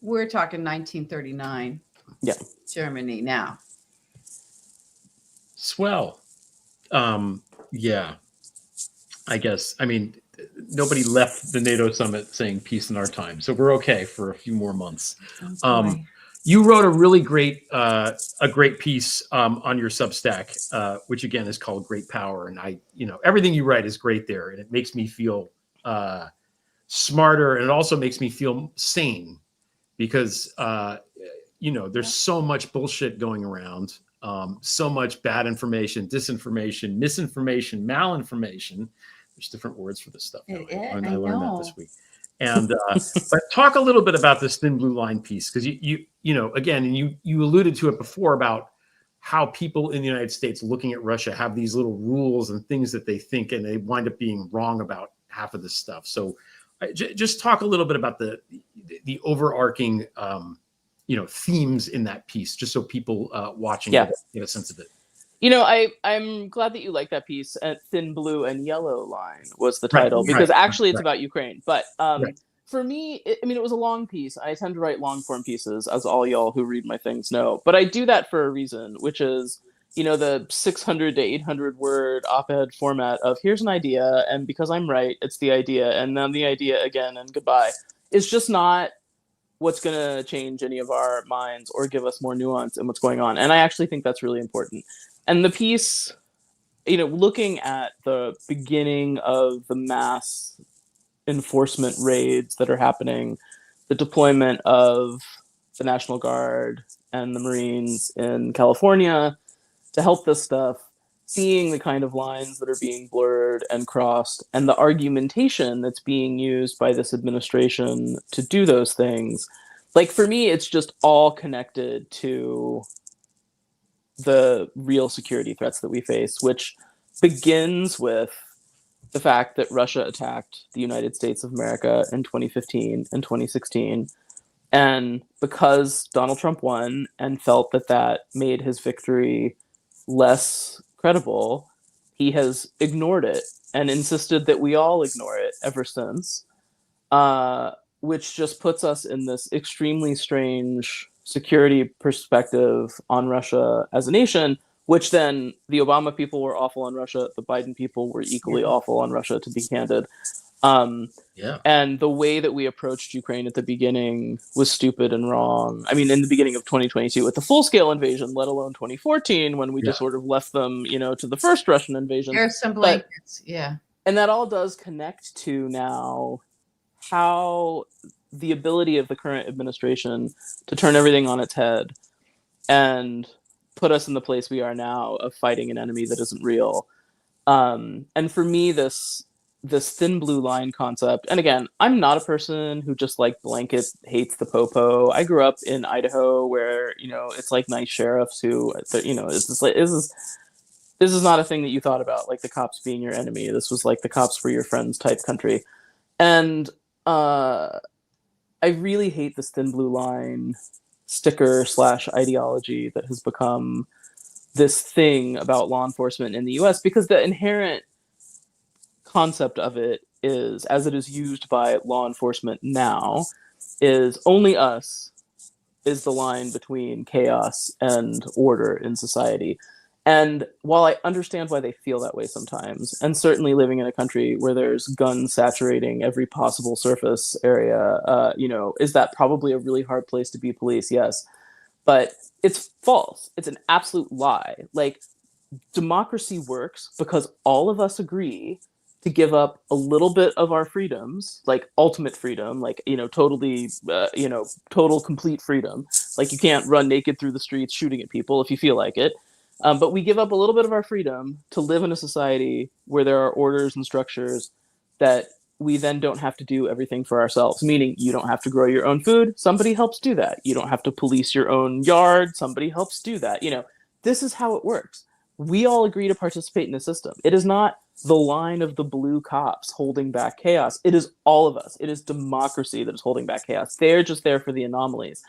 we're talking 1939. Yeah. Germany now. Swell. Yeah. I guess. I mean, nobody left the NATO summit saying peace in our time, so we're okay for a few more months. You wrote a really great piece on your Substack, which again is called Great Power, and everything you write is great there, and it makes me feel smarter, and it also makes me feel sane because there's so much bullshit going around, so much bad information, disinformation, misinformation, malinformation. There's different words for this stuff. I learned that this week. And but talk a little bit about this thin blue line piece, because you alluded to it before about how people in the United States looking at Russia have these little rules and things that they think, and they wind up being wrong about half of this stuff. So just talk a little bit about the overarching themes in that piece, just so people watching get a sense of it. I'm glad that you like that piece. Thin Blue and Yellow Line was the title, because actually it's about Ukraine. But for me, it was a long piece. I tend to write long form pieces, as all y'all who read my things know. But I do that for a reason, which is, the 600 to 800 word op-ed format of here's an idea, and because I'm right, it's the idea, and then the idea again, and goodbye. It's just not what's going to change any of our minds or give us more nuance in what's going on. And I actually think that's really important. And the piece, looking at the beginning of the mass enforcement raids that are happening, the deployment of the National Guard and the Marines in California to help this stuff, seeing the kind of lines that are being blurred and crossed, and the argumentation that's being used by this administration to do those things. Like, for me, it's just all connected to the real security threats that we face, which begins with the fact that Russia attacked the United States of America in 2015 and 2016. And because Donald Trump won and felt that that made his victory less credible, he has ignored it and insisted that we all ignore it ever since, which just puts us in this extremely strange security perspective on Russia as a nation, which then the Obama people were awful on Russia, the Biden people were equally awful on Russia, to be candid. And the way that we approached Ukraine at the beginning was stupid and wrong. I mean, in the beginning of 2022 with the full-scale invasion, let alone 2014 when we just sort of left them, to the first Russian invasion. There's some blankets, And that all does connect to now how the ability of the current administration to turn everything on its head and put us in the place we are now of fighting an enemy that isn't real. And for me, this thin blue line concept, and again, I'm not a person who just like blanket hates the popo. I grew up in Idaho where, it's like nice sheriffs who, it's just like, this is not a thing that you thought about, like the cops being your enemy. This was like the cops were your friends type country. And I really hate this thin blue line sticker / ideology that has become this thing about law enforcement in the US, because the inherent concept of it is, as it is used by law enforcement now, is only us is the line between chaos and order in society. And while I understand why they feel that way sometimes, and certainly living in a country where there's guns saturating every possible surface area, is that probably a really hard place to be police? Yes. But it's false. It's an absolute lie. Like, democracy works because all of us agree to give up a little bit of our freedoms, like ultimate freedom, like, totally, total complete freedom. Like, you can't run naked through the streets shooting at people if you feel like it. But we give up a little bit of our freedom to live in a society where there are orders and structures that we then don't have to do everything for ourselves, meaning you don't have to grow your own food. Somebody helps do that. You don't have to police your own yard. Somebody helps do that. This is how it works. We all agree to participate in the system. It is not the line of the blue cops holding back chaos. It is all of us. It is democracy that is holding back chaos. They're just there for the anomalies.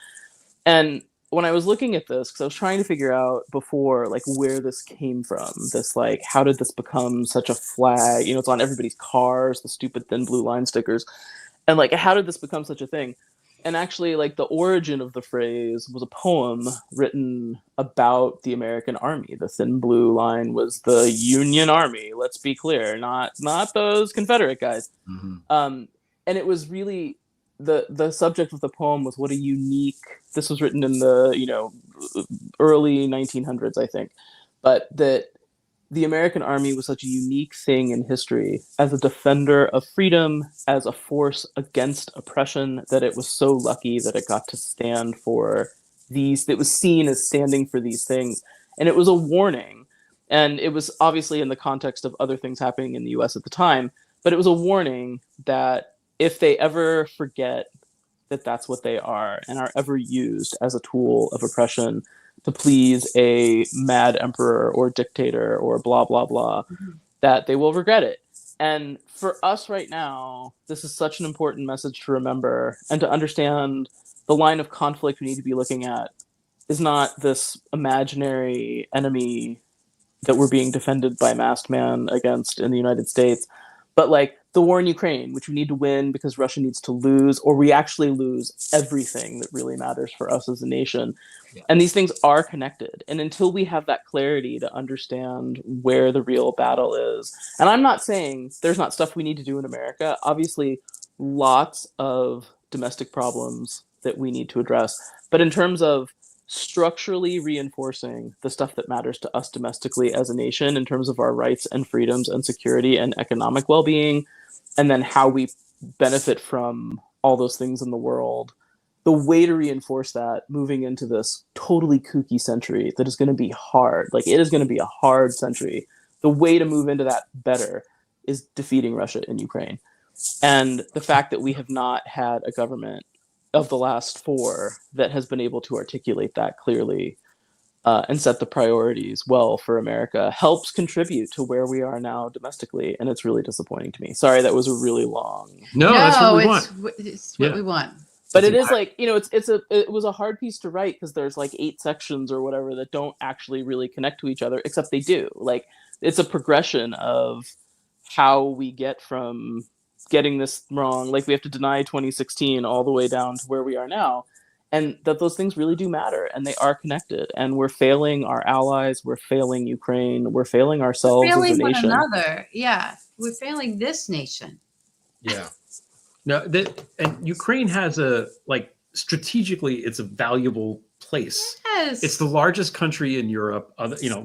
And when I was looking at this, because I was trying to figure out before, like, where this came from, this, like, how did this become such a flag? It's on everybody's cars, the stupid thin blue line stickers. And, like, how did this become such a thing? And actually, like, the origin of the phrase was a poem written about the American Army. The thin blue line was the Union Army, let's be clear, not those Confederate guys. Mm-hmm. And it was really, the subject of the poem was what a unique, this was written in the, early 1900s, I think, but that the American Army was such a unique thing in history as a defender of freedom, as a force against oppression, that it was so lucky that it got to stand for these, it was seen as standing for these things. And it was a warning. And it was obviously in the context of other things happening in the US at the time, but it was a warning that if they ever forget that that's what they are and are ever used as a tool of oppression to please a mad emperor or dictator or blah, blah, blah, that they will regret it. And for us right now, this is such an important message to remember and to understand. The line of conflict we need to be looking at is not this imaginary enemy that we're being defended by masked man against in the United States, but like the war in Ukraine, which we need to win because Russia needs to lose, or we actually lose everything that really matters for us as a nation. Yeah. And these things are connected. And until we have that clarity to understand where the real battle is, and I'm not saying there's not stuff we need to do in America, obviously lots of domestic problems that we need to address. But in terms of structurally reinforcing the stuff that matters to us domestically as a nation in terms of our rights and freedoms and security and economic well-being, and then how we benefit from all those things in the world, the way to reinforce that moving into this totally kooky century that is going to be hard, like it is going to be a hard century, the way to move into that better is defeating Russia in Ukraine. And the fact that we have not had a government of the last four that has been able to articulate that clearly and set the priorities well for America helps contribute to where we are now domestically. And it's really disappointing to me. Sorry, that was a really long. No, that's what we want. It's what we want. But it is like, it was a hard piece to write because there's like 8 sections or whatever that don't actually really connect to each other, except they do. Like, it's a progression of how we get from getting this wrong, like we have to deny 2016 all the way down to where we are now, and that those things really do matter and they are connected, and we're failing our allies, we're failing Ukraine, we're failing ourselves, we're failing as a nation. One another. Yeah, we're failing this nation. Yeah. No, and Ukraine has strategically, it's a valuable place. Yes. It's the largest country in Europe.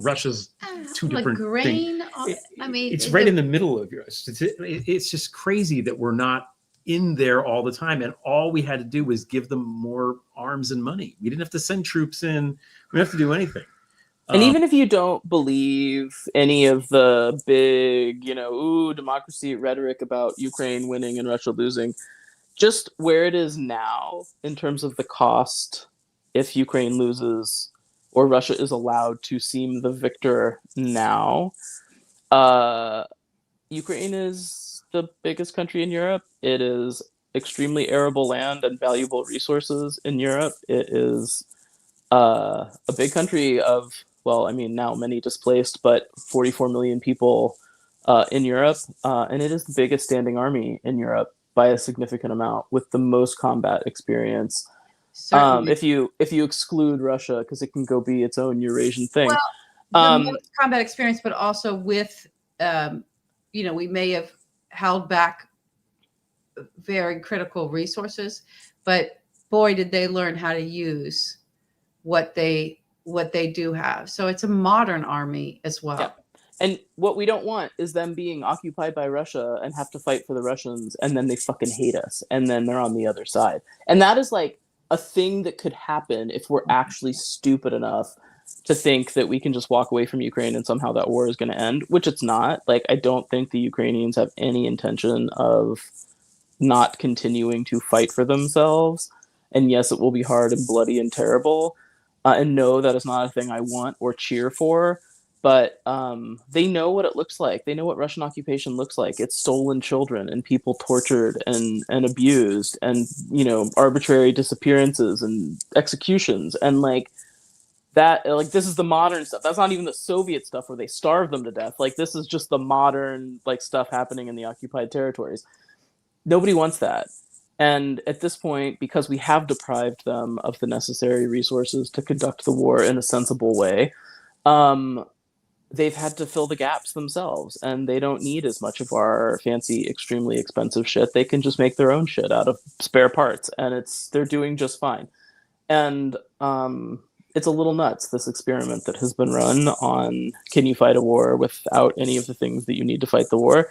Russia's two different grain. It's right in the middle of Europe. It's just crazy that we're not in there all the time. And all we had to do was give them more arms and money. We didn't have to send troops in. We didn't have to do anything. And even if you don't believe any of the big, democracy rhetoric about Ukraine winning and Russia losing, just where it is now in terms of the cost, if Ukraine loses or Russia is allowed to seem the victor now, Ukraine is the biggest country in Europe. It is extremely arable land and valuable resources in Europe. It is a big country of, now many displaced, but 44 million people in Europe. And it is the biggest standing army in Europe by a significant amount, with the most combat If you exclude Russia, because it can go be its own Eurasian thing. Well, the most combat experience, but also with, we may have held back very critical resources, but boy, did they learn how to use what they do have. So it's a modern army as well. Yeah. And what we don't want is them being occupied by Russia and have to fight for the Russians, and then they fucking hate us, and then they're on the other side. And that is like a thing that could happen if we're actually stupid enough to think that we can just walk away from Ukraine and somehow that war is going to end, which it's not. Like, I don't think the Ukrainians have any intention of not continuing to fight for themselves. And yes, it will be hard and bloody and terrible. And no, that is not a thing I want or cheer for. But they know what it looks like. They know what Russian occupation looks like. It's stolen children and people tortured and abused, and, arbitrary disappearances and executions. And like that, like, this is the modern stuff. That's not even the Soviet stuff where they starved them to death. Like, this is just the modern, like, stuff happening in the occupied territories. Nobody wants that. And at this point, because we have deprived them of the necessary resources to conduct the war in a sensible way, they've had to fill the gaps themselves, and they don't need as much of our fancy, extremely expensive shit. They can just make their own shit out of spare parts, and they're doing just fine. And it's a little nuts, this experiment that has been run on, can you fight a war without any of the things that you need to fight the war?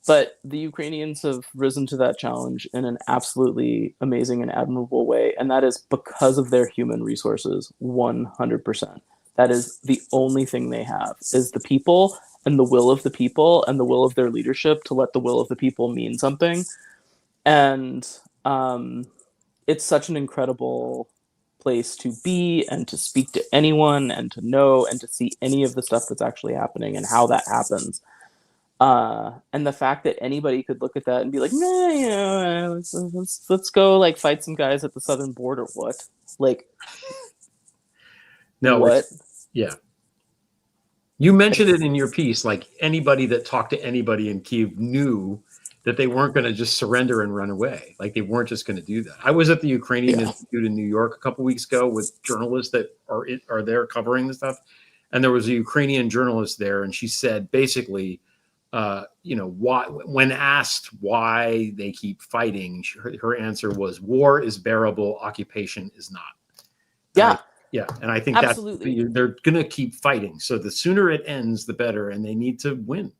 But the Ukrainians have risen to that challenge in an absolutely amazing and admirable way, and that is because of their human resources, 100%. That is the only thing they have, is the people and the will of the people and the will of their leadership to let the will of the people mean something. And it's such an incredible place to be and to speak to anyone and to know and to see any of the stuff that's actually happening and how that happens. And the fact that anybody could look at that and be like, nah, let's go like fight some guys at the southern border. What? Like, no, what? Yeah. You mentioned it in your piece, like anybody that talked to anybody in Kyiv knew that they weren't going to just surrender and run away. Like, they weren't just going to do that. I was at the Ukrainian Institute in New York a couple weeks ago with journalists that are there covering the stuff. And there was a Ukrainian journalist there, and she said basically, why, when asked why they keep fighting, her answer was, war is bearable, occupation is not. Yeah. Yeah, and I think absolutely, they're going to keep fighting. So the sooner it ends, the better, and they need to win.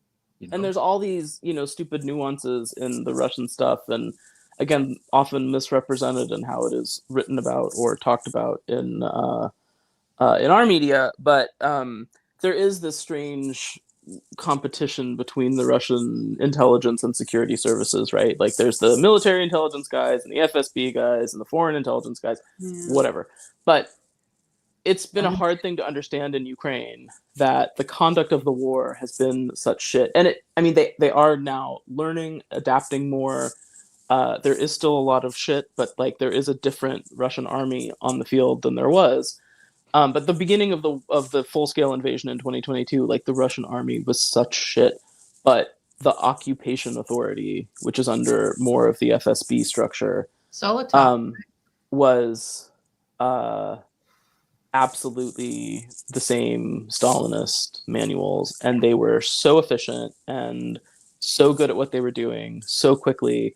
And there's all these, stupid nuances in the Russian stuff, and again, often misrepresented in how it is written about or talked about in our media. But there is this strange competition between the Russian intelligence and security services, right? Like, there's the military intelligence guys and the FSB guys and the foreign intelligence guys, whatever. But it's been a hard thing to understand in Ukraine that the conduct of the war has been such shit. And they are now learning, adapting more. There is still a lot of shit, but like, there is a different Russian army on the field than there was. But the beginning of the full-scale invasion in 2022, like, the Russian army was such shit. But the occupation authority, which is under more of the FSB structure, was absolutely the same Stalinist manuals, and they were so efficient and so good at what they were doing so quickly.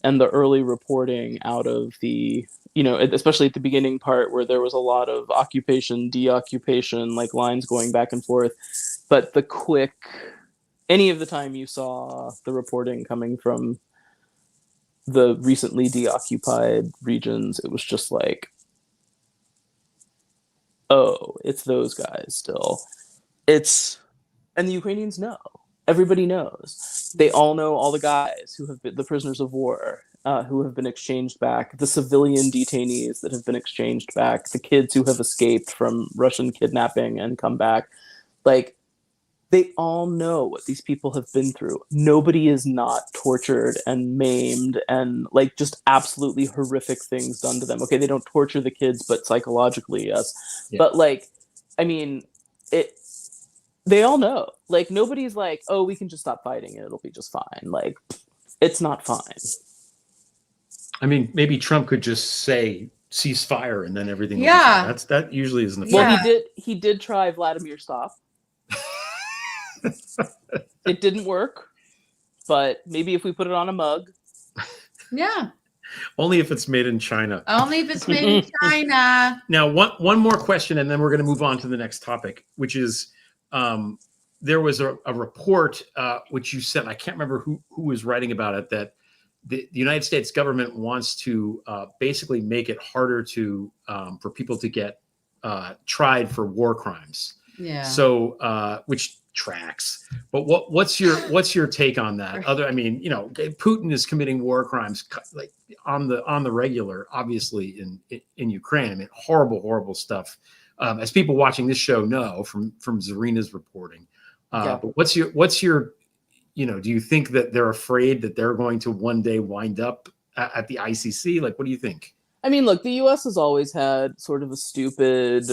And the early reporting out of the, especially at the beginning part where there was a lot of occupation, deoccupation, like lines going back and forth, but any of the time you saw the reporting coming from the recently deoccupied regions, it was just like, oh, it's those guys still. And the Ukrainians know. Everybody knows. They all know all the guys who have been the prisoners of war, who have been exchanged back, the civilian detainees that have been exchanged back, the kids who have escaped from Russian kidnapping and come back. Like, they all know what these people have been through. Nobody is not tortured and maimed and like just absolutely horrific things done to them. Okay, they don't torture the kids, but psychologically, yes. Yeah. But like, they all know. Like, nobody's like, oh, we can just stop fighting and it'll be just fine. Like, it's not fine. I mean, maybe Trump could just say ceasefire and then everything will be fine. That usually isn't the Well, he did try Vladimir Stop. It didn't work, but maybe if we put it on a mug. Yeah. Only if it's made in China. Only if it's made in China. Now, one more question, and then we're going to move on to the next topic, which is there was a report which you said, I can't remember who was writing about it, that the United States government wants to basically make it harder to for people to get tried for war crimes. Yeah. So which tracks. But what's your take on that? I mean, Putin is committing war crimes like on the regular, obviously in Ukraine. I mean, horrible stuff. As people watching this show know from Zarina's reporting. But what's your do you think that they're afraid that they're going to one day wind up at the ICC? Like, what do you think? I mean, look, the U.S. has always had sort of a stupid,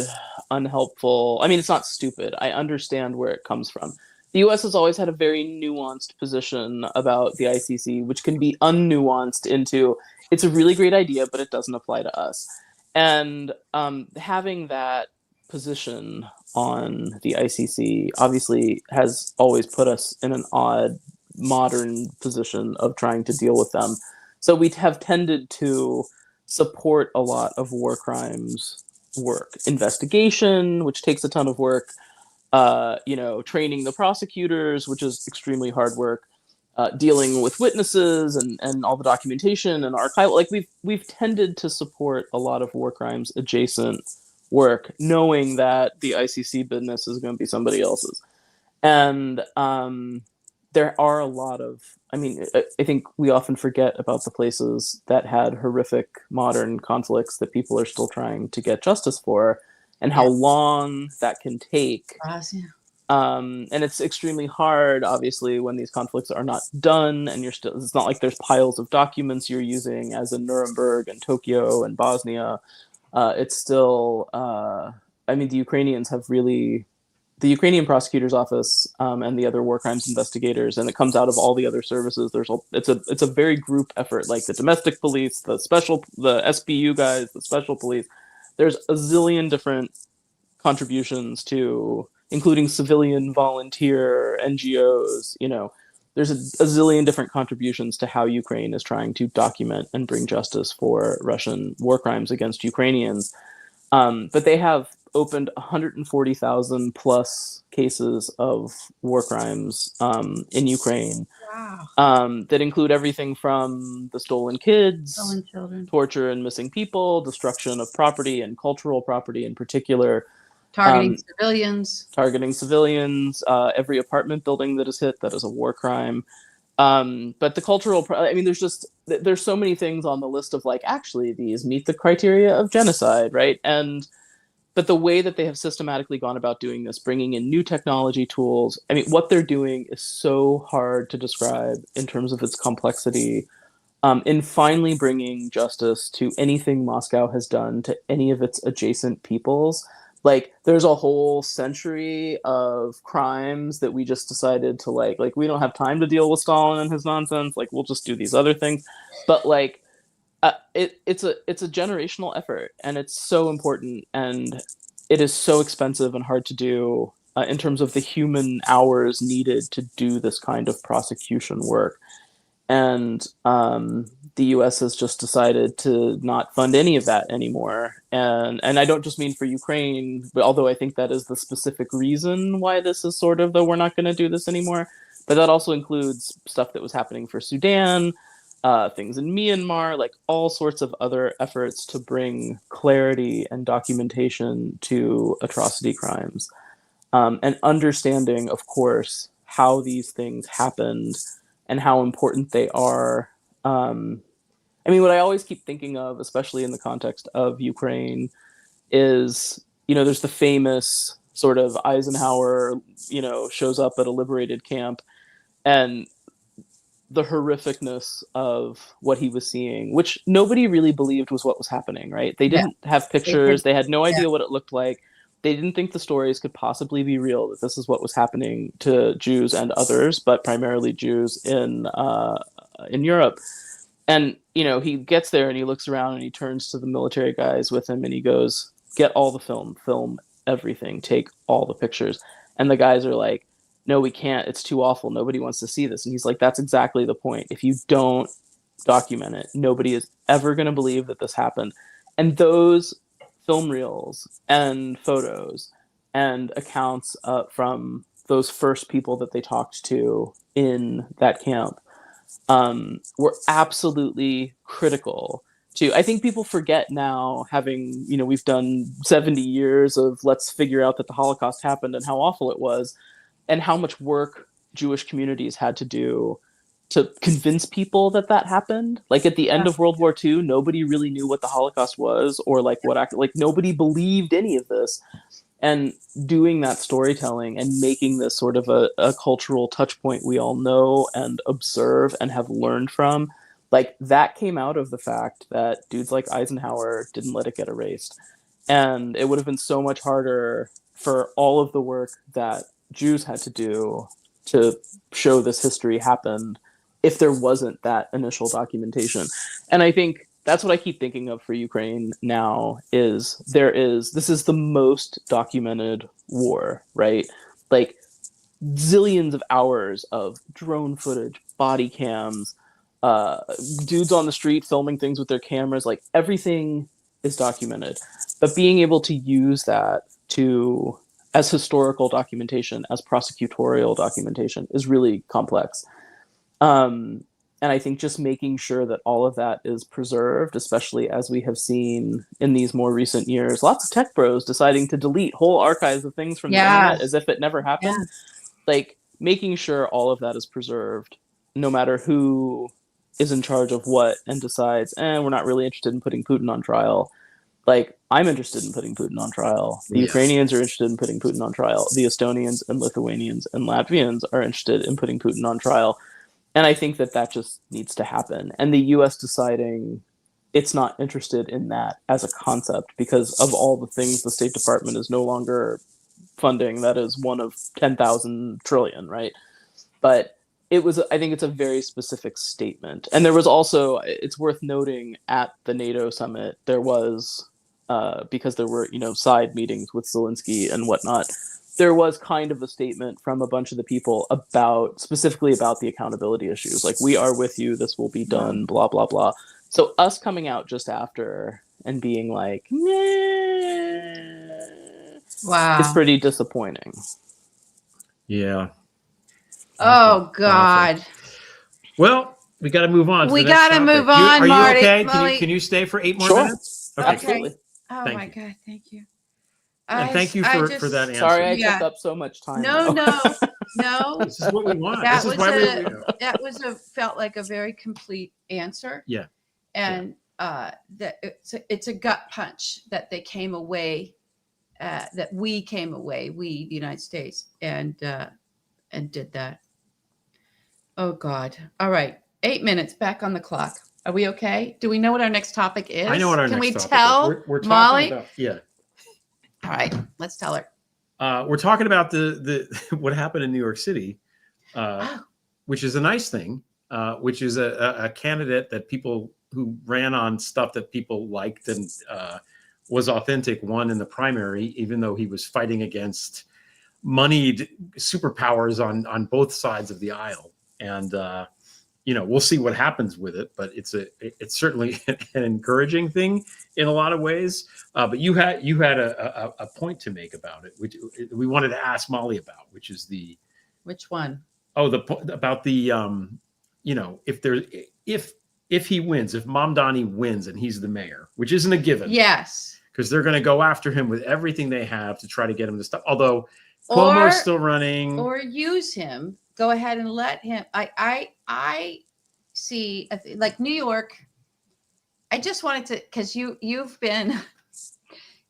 unhelpful. I mean, it's not stupid. I understand where it comes from. The U.S. has always had a very nuanced position about the ICC, which can be unnuanced into it's a really great idea, but it doesn't apply to us. And having that position on the ICC obviously has always put us in an odd modern position of trying to deal with them. So we have tended to support a lot of war crimes work, investigation, which takes a ton of work, training the prosecutors, which is extremely hard work, dealing with witnesses and all the documentation and archival. Like we've tended to support a lot of war crimes adjacent work, knowing that the ICC business is going to be somebody else's. And there are a lot of, I think we often forget about the places that had horrific modern conflicts that people are still trying to get justice for, and how long that can take. And it's extremely hard, obviously, when these conflicts are not done, and it's not like there's piles of documents you're using, as in Nuremberg and Tokyo and Bosnia. It's still, the Ukrainian prosecutor's office and the other war crimes investigators, and it comes out of all the other services. It's a very group effort, like the domestic police, the SBU guys, the special police. There's a zillion different contributions to, including civilian volunteer NGOs. There's a zillion different contributions to how Ukraine is trying to document and bring justice for Russian war crimes against Ukrainians. But they have opened 140,000 plus cases of war crimes in Ukraine. Wow. That include everything from the stolen children, torture and missing people, destruction of property and cultural property in particular. Targeting civilians, every apartment building that is hit, that is a war crime. But the cultural, there's so many things on the list of like, actually, these meet the criteria of genocide, right? But the way that they have systematically gone about doing this, bringing in new technology tools, what they're doing is so hard to describe in terms of its complexity, in finally bringing justice to anything Moscow has done to any of its adjacent peoples. Like, there's a whole century of crimes that we just decided to like we don't have time to deal with Stalin and his nonsense. Like, we'll just do these other things. But like, it's a generational effort, and it's so important, and it is so expensive and hard to do in terms of the human hours needed to do this kind of prosecution work. And the U.S. has just decided to not fund any of that anymore. And I don't just mean for Ukraine, but although I think that is the specific reason why this is sort of, though we're not going to do this anymore. But that also includes stuff that was happening for Sudan, things in Myanmar, like all sorts of other efforts to bring clarity and documentation to atrocity crimes. And understanding, of course, how these things happened and how important they are. What I always keep thinking of, especially in the context of Ukraine, is, there's the famous sort of Eisenhower, shows up at a liberated camp, and the horrificness of what he was seeing, which nobody really believed was what was happening, right? They didn't have pictures. They had no idea what it looked like. They didn't think the stories could possibly be real, that this is what was happening to Jews and others, but primarily Jews in Europe. And, he gets there and he looks around and he turns to the military guys with him and he goes, get all the film everything, take all the pictures. And the guys are like, no, we can't. It's too awful. Nobody wants to see this. And he's like, that's exactly the point. If you don't document it, nobody is ever going to believe that this happened. And those film reels and photos and accounts from those first people that they talked to in that camp were absolutely critical to, I think people forget now, having, you know, we've done 70 years of let's figure out that the Holocaust happened and how awful it was, and how much work Jewish communities had to do to convince people that that happened. Like at the end of World War II, nobody really knew what the Holocaust was, or like like nobody believed any of this. And doing that storytelling and making this sort of a cultural touch point we all know and observe and have learned from, like that came out of the fact that dudes like Eisenhower didn't let it get erased. And it would have been so much harder for all of the work that Jews had to do to show this history happened if there wasn't that initial documentation. And I think that's what I keep thinking of for Ukraine now, is this is the most documented war, right? Like zillions of hours of drone footage, body cams, dudes on the street filming things with their cameras, like everything is documented. But being able to use that as historical documentation, as prosecutorial documentation, is really complex. And I think just making sure that all of that is preserved, especially as we have seen in these more recent years, lots of tech bros deciding to delete whole archives of things from the internet as if it never happened. Like making sure all of that is preserved, no matter who is in charge of what and decides, we're not really interested in putting Putin on trial. Like, I'm interested in putting Putin on trial. The Ukrainians are interested in putting Putin on trial. The Estonians and Lithuanians and Latvians are interested in putting Putin on trial. And I think that just needs to happen. And the US deciding it's not interested in that as a concept because of all the things the State Department is no longer funding, that is one of 10,000 trillion, right? But I think it's a very specific statement. And there was also, it's worth noting, at the NATO summit, there was, because there were, side meetings with Zelensky and whatnot, there was kind of a statement from a bunch of the people specifically about the accountability issues. Like, we are with you, this will be done, blah, blah, blah. So us coming out just after and being like, wow, it's pretty disappointing. Yeah. Oh, God. Well, we got to move on. We got to move on, Are Marty. you okay? Molly. Can you stay for 8 more Sure. minutes? Okay. Absolutely. Oh, Thank my you. God. Thank you. And thank you for that answer. Sorry I took up so much time. No. This is what we want. That this is was why that felt like a very complete answer. Yeah. And that it's a gut punch that they came away, that we came away, the United States, and did that. Oh, God. All right. 8 minutes back on the clock. Are we okay? Do we know what our next topic is? I know what our Can next we topic tell is. We're talking Molly? about, yeah. All right. Let's tell her. We're talking about the what happened in New York City, which is a nice thing, which is a candidate that people who ran on stuff that people liked and was authentic won in the primary, even though he was fighting against moneyed superpowers on both sides of the aisle. And we'll see what happens with it, but it's certainly an encouraging thing in a lot of ways. But you had a point to make about it, which we wanted to ask Molly about, which is which one? Oh, about the if he wins, if Mamdani wins and he's the mayor, which isn't a given. Yes. Because they're going to go after him with everything they have to try to get him to stop. Although Cuomo's still running. Or use him. Go ahead and let him. I see, like New York. I just wanted to, because you've been,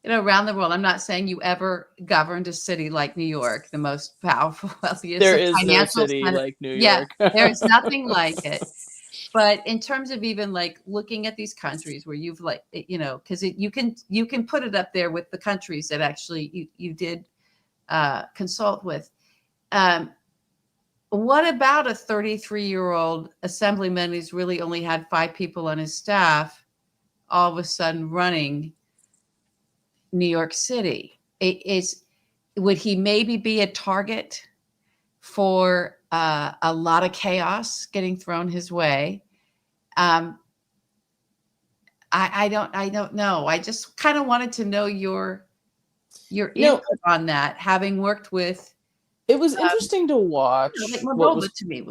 around the world. I'm not saying you ever governed a city like New York, the most powerful, wealthiest. There is no city like New York. Yeah, there's nothing like it. But in terms of even like looking at these countries where you've because you can put it up there with the countries that actually you did consult with. What about a 33-year-old assemblyman who's really only had 5 people on his staff, all of a sudden running New York City? Would he maybe be a target for a lot of chaos getting thrown his way. I don't know. I just kind of wanted to know your input on that, having worked with. It was interesting to watch. Like Moldova to me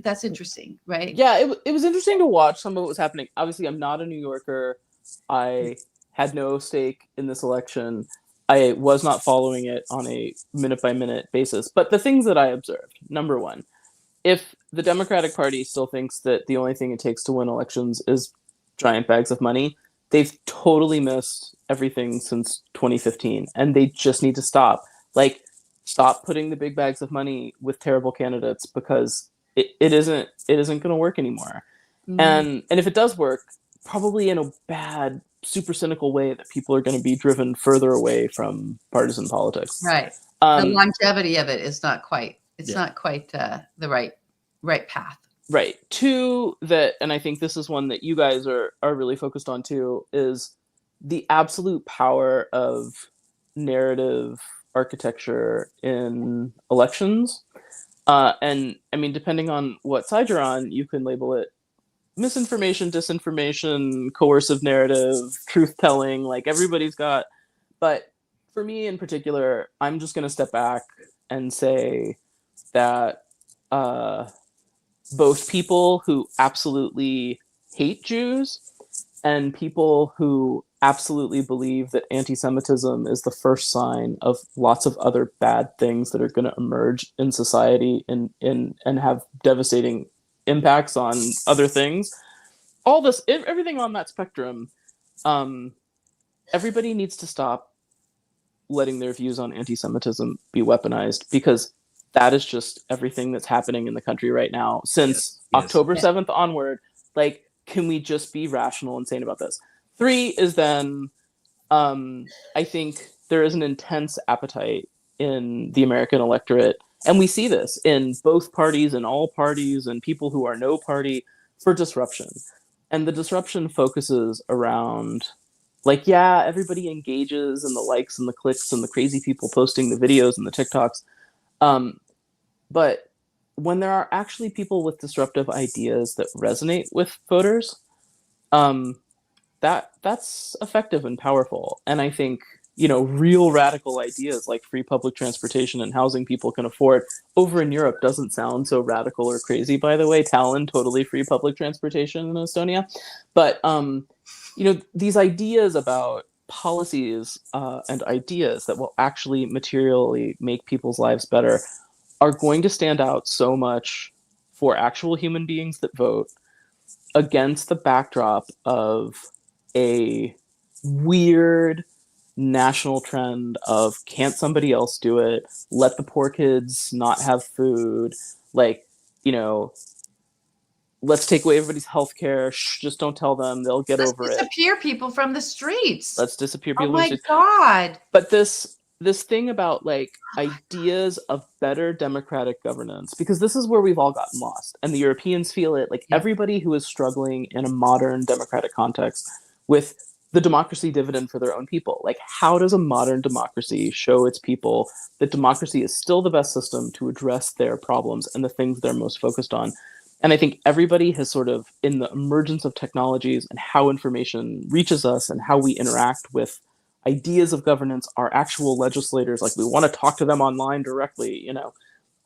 that's interesting, right? Yeah, it was interesting to watch some of what was happening. Obviously, I'm not a New Yorker. I had no stake in this election. I was not following it on a minute-by-minute basis. But the things that I observed, number one, if the Democratic Party still thinks that the only thing it takes to win elections is giant bags of money, they've totally missed everything since 2015, and they just need to stop. Like, stop putting the big bags of money with terrible candidates, because it isn't going to work anymore. And if it does work, probably in a bad, super cynical way that people are going to be driven further away from partisan politics. Right. The longevity of it is not quite. It's not quite the right path. Right. Two, that, and I think this is one that you guys are really focused on too, is the absolute power of narrative architecture in elections. And I mean, depending on what side you're on, you can label it misinformation, disinformation, coercive narrative, truth-telling, like everybody's got. But for me in particular, I'm just going to step back and say that both people who absolutely hate Jews and people who absolutely believe that anti-Semitism is the first sign of lots of other bad things that are going to emerge in society and have devastating impacts on other things. All this, everything on that spectrum, everybody needs to stop letting their views on anti-Semitism be weaponized, because that is just everything that's happening in the country right now since October 7th onward. Like, can we just be rational and sane about this? 3 is then, I think there is an intense appetite in the American electorate, and we see this in both parties and all parties and people who are no party, for disruption. And the disruption focuses around, like, yeah, everybody engages in the likes and the clicks and the crazy people posting the videos and the TikToks. But when there are actually people with disruptive ideas that resonate with voters, that's effective and powerful. And I think, real radical ideas like free public transportation and housing people can afford over in Europe doesn't sound so radical or crazy, by the way. Tallinn, totally free public transportation in Estonia. But, these ideas about policies and ideas that will actually materially make people's lives better are going to stand out so much for actual human beings that vote, against the backdrop of a weird national trend of, can't somebody else do it? Let the poor kids not have food. Like, let's take away everybody's health care. Just don't tell them. They'll get over it. Let's disappear people from the streets. Let's disappear people. Oh my God. But this thing about, like, ideas of better democratic governance, because this is where we've all gotten lost, and the Europeans feel it. Like, everybody who is struggling in a modern democratic context with the democracy dividend for their own people. Like, how does a modern democracy show its people that democracy is still the best system to address their problems and the things they're most focused on? And I think everybody has sort of, in the emergence of technologies and how information reaches us and how we interact with ideas of governance, our actual legislators, like, we want to talk to them online directly,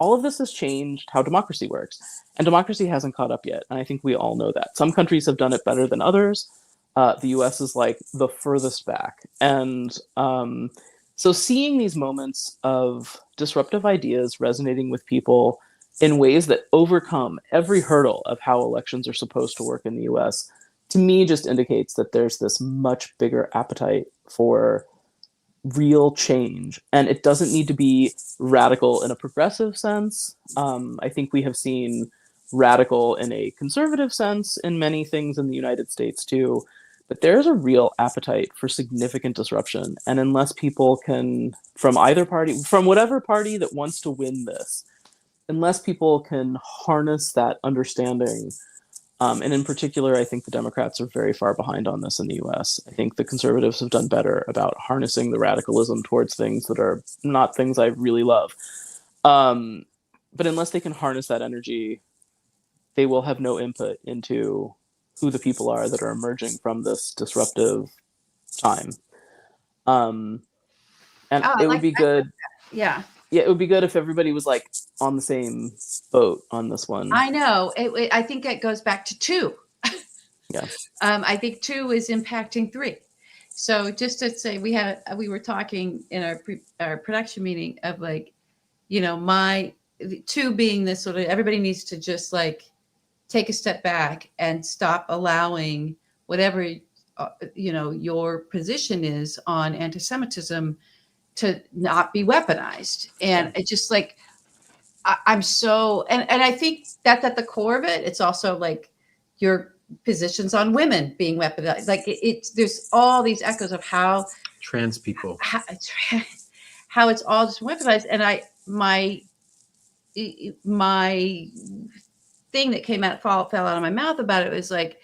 all of this has changed how democracy works. And democracy hasn't caught up yet. And I think we all know that. Some countries have done it better than others. The US is, like, the furthest back. And so seeing these moments of disruptive ideas resonating with people in ways that overcome every hurdle of how elections are supposed to work in the US, to me, just indicates that there's this much bigger appetite for real change. And it doesn't need to be radical in a progressive sense. I think we have seen radical in a conservative sense in many things in the United States too. But there's a real appetite for significant disruption. And unless people can, from either party, from whatever party that wants to win this, unless people can harness that understanding, and in particular, I think the Democrats are very far behind on this in the US. I think the conservatives have done better about harnessing the radicalism towards things that are not things I really love. but unless they can harness that energy, they will have no input into who the people are that are emerging from this disruptive time. And it would be good. Yeah. Yeah, it would be good if everybody was like on the same boat on this one. I know. I think it goes back to 2. Yeah. I think 2 is impacting 3. So just to say, we were talking in our production meeting of like, my 2 being this sort of, everybody needs to just like take a step back and stop allowing whatever, your position is on anti-Semitism to not be weaponized. And it just like, I'm so, and I think that's at the core of it. It's also like your positions on women being weaponized. Like there's all these echoes of how trans people, how it's all just weaponized. And my thing that fell out of my mouth about it was like,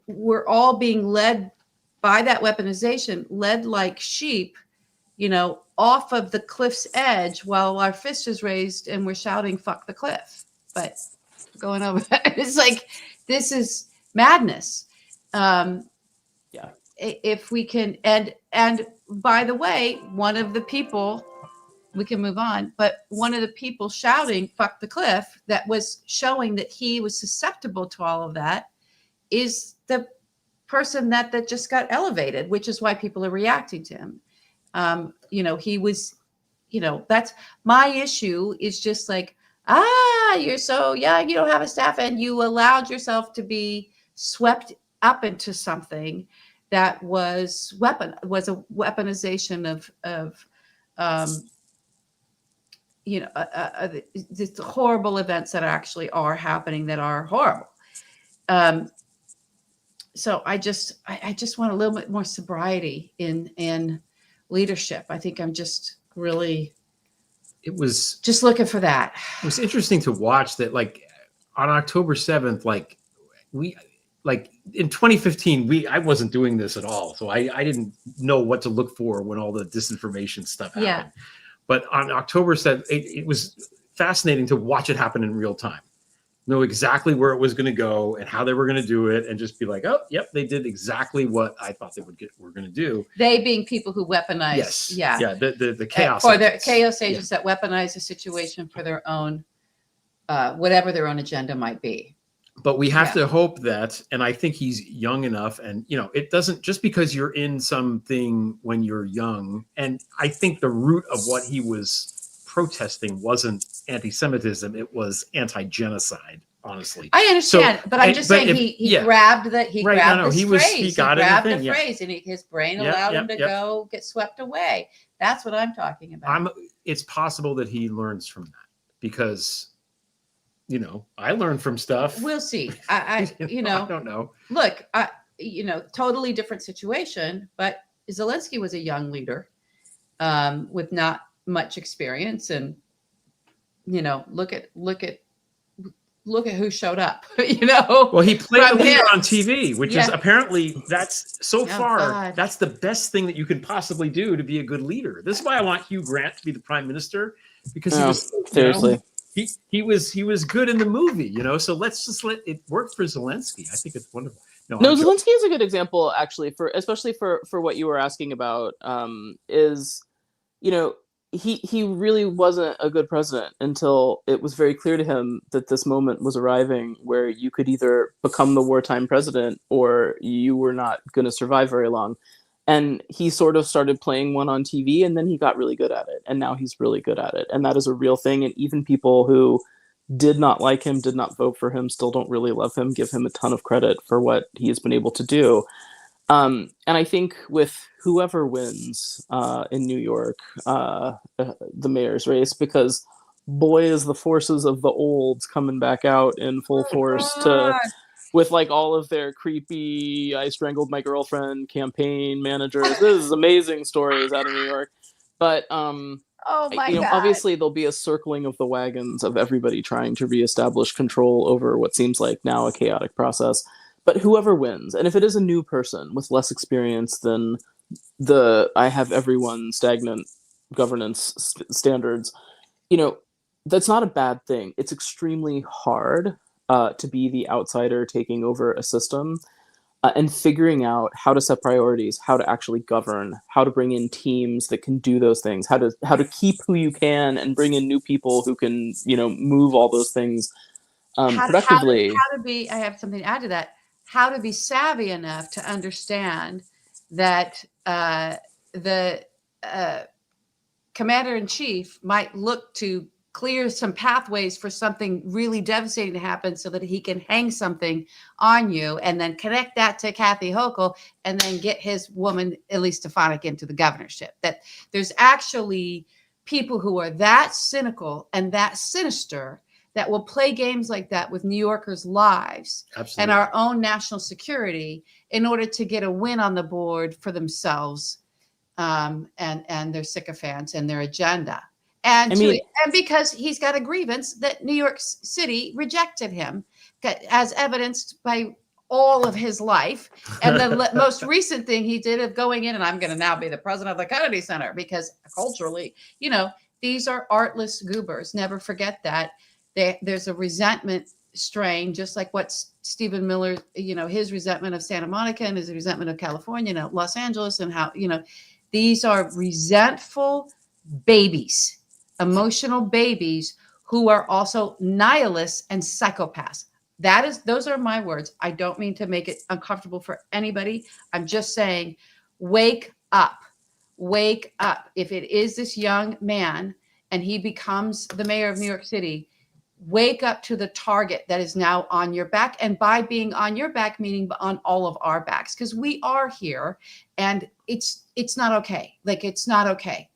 we're all being led by that weaponization, led like sheep, off of the cliff's edge while our fist is raised and we're shouting, "Fuck the cliff." But going over, it's like, this is madness. Yeah. If we can, and by the way, one of the people, we can move on, but one of the people shouting "Fuck the cliff" that was showing that he was susceptible to all of that is the person that just got elevated, which is why people are reacting to him. He was, that's my issue, is just like, you're so young, you don't have a staff, and you allowed yourself to be swept up into something that was a weaponization of the horrible events that actually are happening that are horrible. So I just want a little bit more sobriety in leadership. I think I'm just really, it was just looking for that. It was interesting to watch that, like on October 7th, like in 2015, I wasn't doing this at all. So I didn't know what to look for when all the disinformation stuff happened. Yeah. But on October 7th, it was fascinating to watch it happen in real time. Know exactly where it was going to go and how they were going to do it, and just be like, oh, yep, they did exactly what I thought they were going to do. They being people who weaponize. Yes. Yeah. Yeah. The chaos. For their chaos agents that weaponize the situation for their own, whatever their own agenda might be. But we have to hope that, and I think he's young enough, and it doesn't, just because you're in something when you're young, and I think the root of what he was protesting wasn't anti-Semitism, it was anti-genocide, honestly. I understand, but I'm just saying he grabbed the phrase. He grabbed the phrase, and his brain allowed him to go get swept away. That's what I'm talking about. It's possible that he learns from that, because I learned from stuff. We'll see. I don't know. Look, totally different situation, but Zelensky was a young leader with not much experience, and look at who showed up. Well, he played a leader on TV, which is apparently, that's that's the best thing that you can possibly do to be a good leader. This is why I want Hugh Grant to be the prime minister, because he was seriously. He was good in the movie, so let's just let it work for Zelensky. I think it's wonderful. No, Zelensky is a good example, actually, especially for what you were asking about. He really wasn't a good president until it was very clear to him that this moment was arriving where you could either become the wartime president or you were not going to survive very long. And he sort of started playing one on TV, and then he got really good at it. And now he's really good at it. And that is a real thing. And even people who did not like him, did not vote for him, still don't really love him, give him a ton of credit for what he has been able to do. And I think with whoever wins in New York, the mayor's race, because boy, is the forces of the olds coming back out in full force with like all of their creepy "I strangled my girlfriend" campaign managers. This is amazing stories out of New York. But God. Obviously there'll be a circling of the wagons of everybody trying to reestablish control over what seems like now a chaotic process. But whoever wins, and if it is a new person with less experience than I have everyone stagnant governance standards, that's not a bad thing. It's extremely hard to be the outsider taking over a system and figuring out how to set priorities, how to actually govern, how to bring in teams that can do those things, how to keep who you can and bring in new people who can, move all those things productively. How to be, I have something to add to that, how to be savvy enough to understand that the commander-in-chief might look to clear some pathways for something really devastating to happen so that he can hang something on you and then connect that to Kathy Hochul and then get his woman, Elise Stefanik, into the governorship. That there's actually people who are that cynical and that sinister that will play games like that with New Yorkers' lives and our own national security in order to get a win on the board for themselves and their sycophants and their agenda. And because he's got a grievance that New York City rejected him, as evidenced by all of his life. And the most recent thing he did of going in, and I'm going to now be the president of the Kennedy Center, because culturally, these are artless goobers. Never forget that. There's a resentment strain, just like what Stephen Miller, his resentment of Santa Monica and his resentment of California and Los Angeles, and how, these are resentful babies, emotional babies who are also nihilists and psychopaths. Those are my words. I don't mean to make it uncomfortable for anybody. I'm just saying, wake up. Wake up. If it is this young man and he becomes the mayor of New York City, wake up to the target that is now on your back. And by being on your back, meaning on all of our backs, because we are here, and it's not okay. Like, it's not okay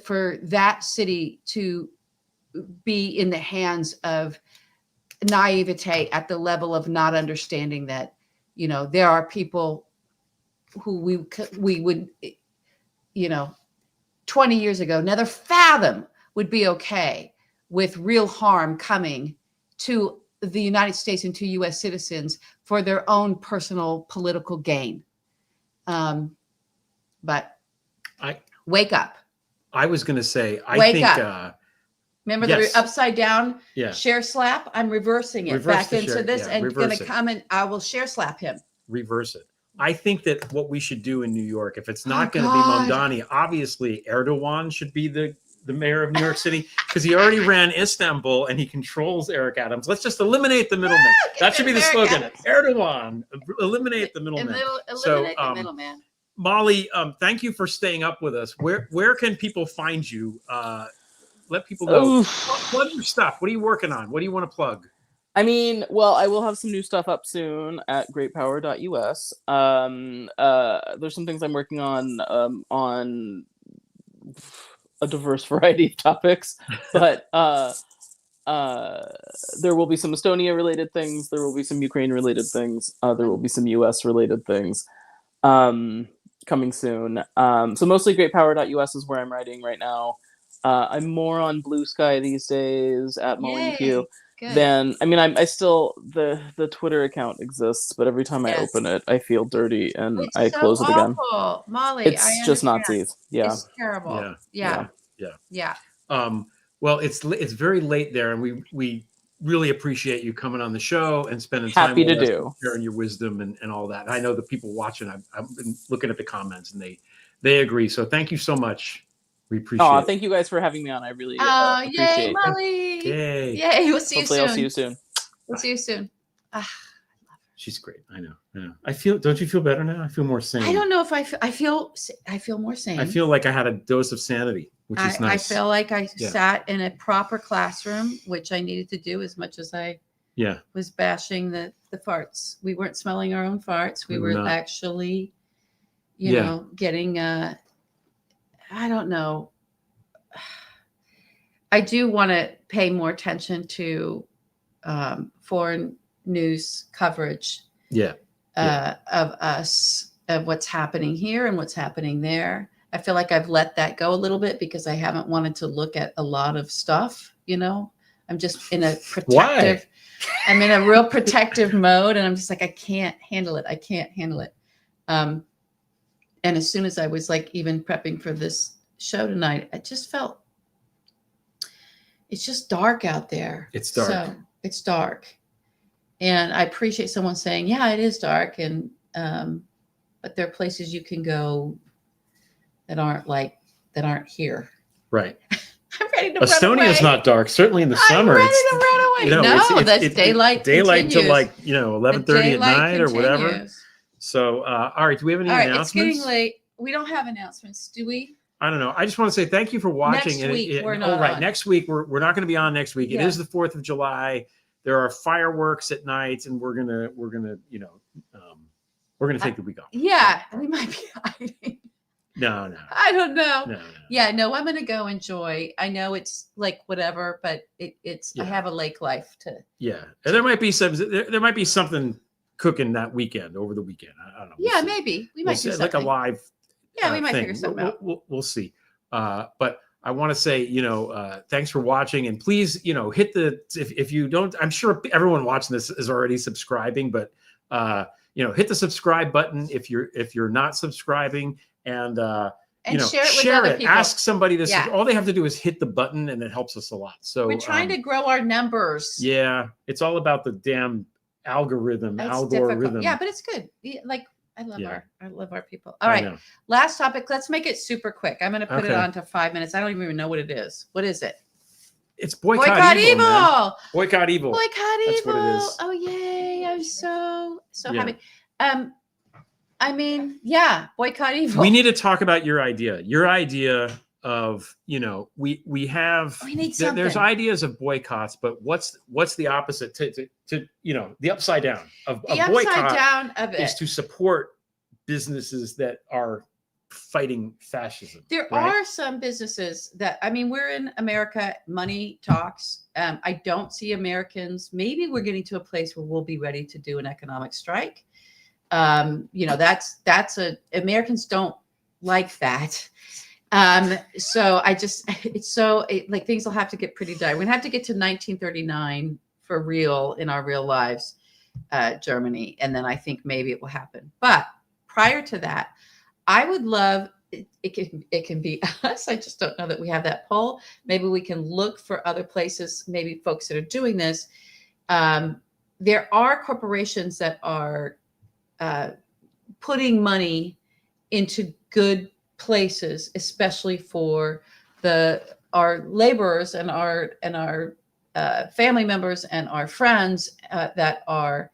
for that city to be in the hands of naivete at the level of not understanding that, there are people who we would, 20 years ago, never fathom would be okay with real harm coming to the United States and to U.S. citizens for their own personal political gain. But wake up. I was going to say, Wake up. Remember the upside down share slap? I'm reversing it back into this and going to come and I will share slap him. Reverse it. I think that what we should do in New York, if it's not going to be Mamdani, obviously Erdogan should be the mayor of New York City, because he already ran Istanbul and he controls Eric Adams. Let's just eliminate the middleman. That should be the slogan. Erdogan, eliminate the middleman. Eliminate the middleman. Molly, thank you for staying up with us. Where can people find you? Let people know. Plug your stuff. What are you working on? What do you want to plug? I mean, well, I will have some new stuff up soon at greatpower.us. There's some things I'm working on a diverse variety of topics, but there will be some Estonia related things. There will be some Ukraine related things. There will be some US related things coming soon. So mostly greatpower.us is where I'm writing right now. I'm more on Bluesky these days at Molly McKew. Then, I mean, I still, the Twitter account exists, but every time I open it, I feel dirty and I close it again. Molly, it's just Nazis. Yeah. It's terrible. Yeah. Well, it's very late there, and we really appreciate you coming on the show and spending time with us, sharing your wisdom and all that. I know the people watching, I've been looking at the comments, and they agree. So thank you so much. We appreciate it. Thank you guys for having me on. I really appreciate it. Molly. Yay. We'll see you soon. I'll see you soon. We'll see you soon. She's great. I know. Don't you feel better now? I feel more sane. I don't know if I feel more sane. I feel like I had a dose of sanity, which is nice. I feel like I sat in a proper classroom, which I needed to do as much as I was bashing the farts. We weren't smelling our own farts. We were actually, getting I don't know. I do want to pay more attention to foreign news coverage of us, of what's happening here and what's happening there. I feel like I've let that go a little bit because I haven't wanted to look at a lot of stuff, I'm just in a protective, I'm in a real protective mode, and I'm just like, I can't handle it. And as soon as I was like even prepping for this show tonight, I just felt it's just dark out there. It's dark. So it's dark. And I appreciate someone saying, yeah, it is dark. And, but there are places you can go that aren't here. Right. I'm ready to run Estonia's away. not dark. Certainly in the I'm summer. ready it's, to run away. you know, No, it's that's daylight. Daylight continues. till like, 11:30 at night or whatever. Continues. So, all right. Do we have any All right, announcements? it's getting late. We don't have announcements, do we? I don't know. I just want to say thank you for watching. Next week, we're not on. Next week we're not going to be on next week. Yeah. It is the 4th of July. There are fireworks at night, and we're gonna take the week off. Yeah, we might be hiding. No. I don't know. No. Yeah, no, I'm gonna go enjoy. I know it's like whatever, but it's I Yeah. have a lake life to. Yeah, and there might be something cooking that weekend over the weekend. I don't know. Yeah, maybe we might do see. something. Like a live. Yeah, we might thing. figure something out. We'll see. But I want to say, thanks for watching, and please, hit the if you don't. I'm sure everyone watching this is already subscribing, but hit the subscribe button if you're not subscribing, and share it with other people. Ask somebody this. Yeah. All they have to do is hit the button, and it helps us a lot. So We're trying to grow our numbers. Yeah, it's all about the damn algorithm. It's Algorithm. difficult. Yeah, but it's good. Like I love our people. All I right. know. Last topic. Let's make it super quick. I'm going to put it Okay. on to 5 minutes. I don't even know what it is. What is it? It's boycott evil. Man. Evil. Boycott evil. Boycott That's evil. what it is. Oh yay! I'm so Yeah. happy. I mean, yeah, boycott evil. We need to talk about your idea. Your idea of we have We need something. there's ideas of boycotts, but what's the opposite to the upside down of the a boycott upside down of it. is to support businesses that are fighting fascism. There right? are some businesses that, I mean, we're in America, money talks. I don't see Americans. Maybe we're getting to a place where we'll be ready to do an economic strike. Americans don't like that. So like things will have to get pretty dire. We're gonna have to get to 1939 for real in our real lives, Germany. And then I think maybe it will happen. But prior to that, I would love, it can be us. I just don't know that we have that poll. Maybe we can look for other places, maybe folks that are doing this. There are corporations that are putting money into good places, especially for our laborers and our family members and our friends that are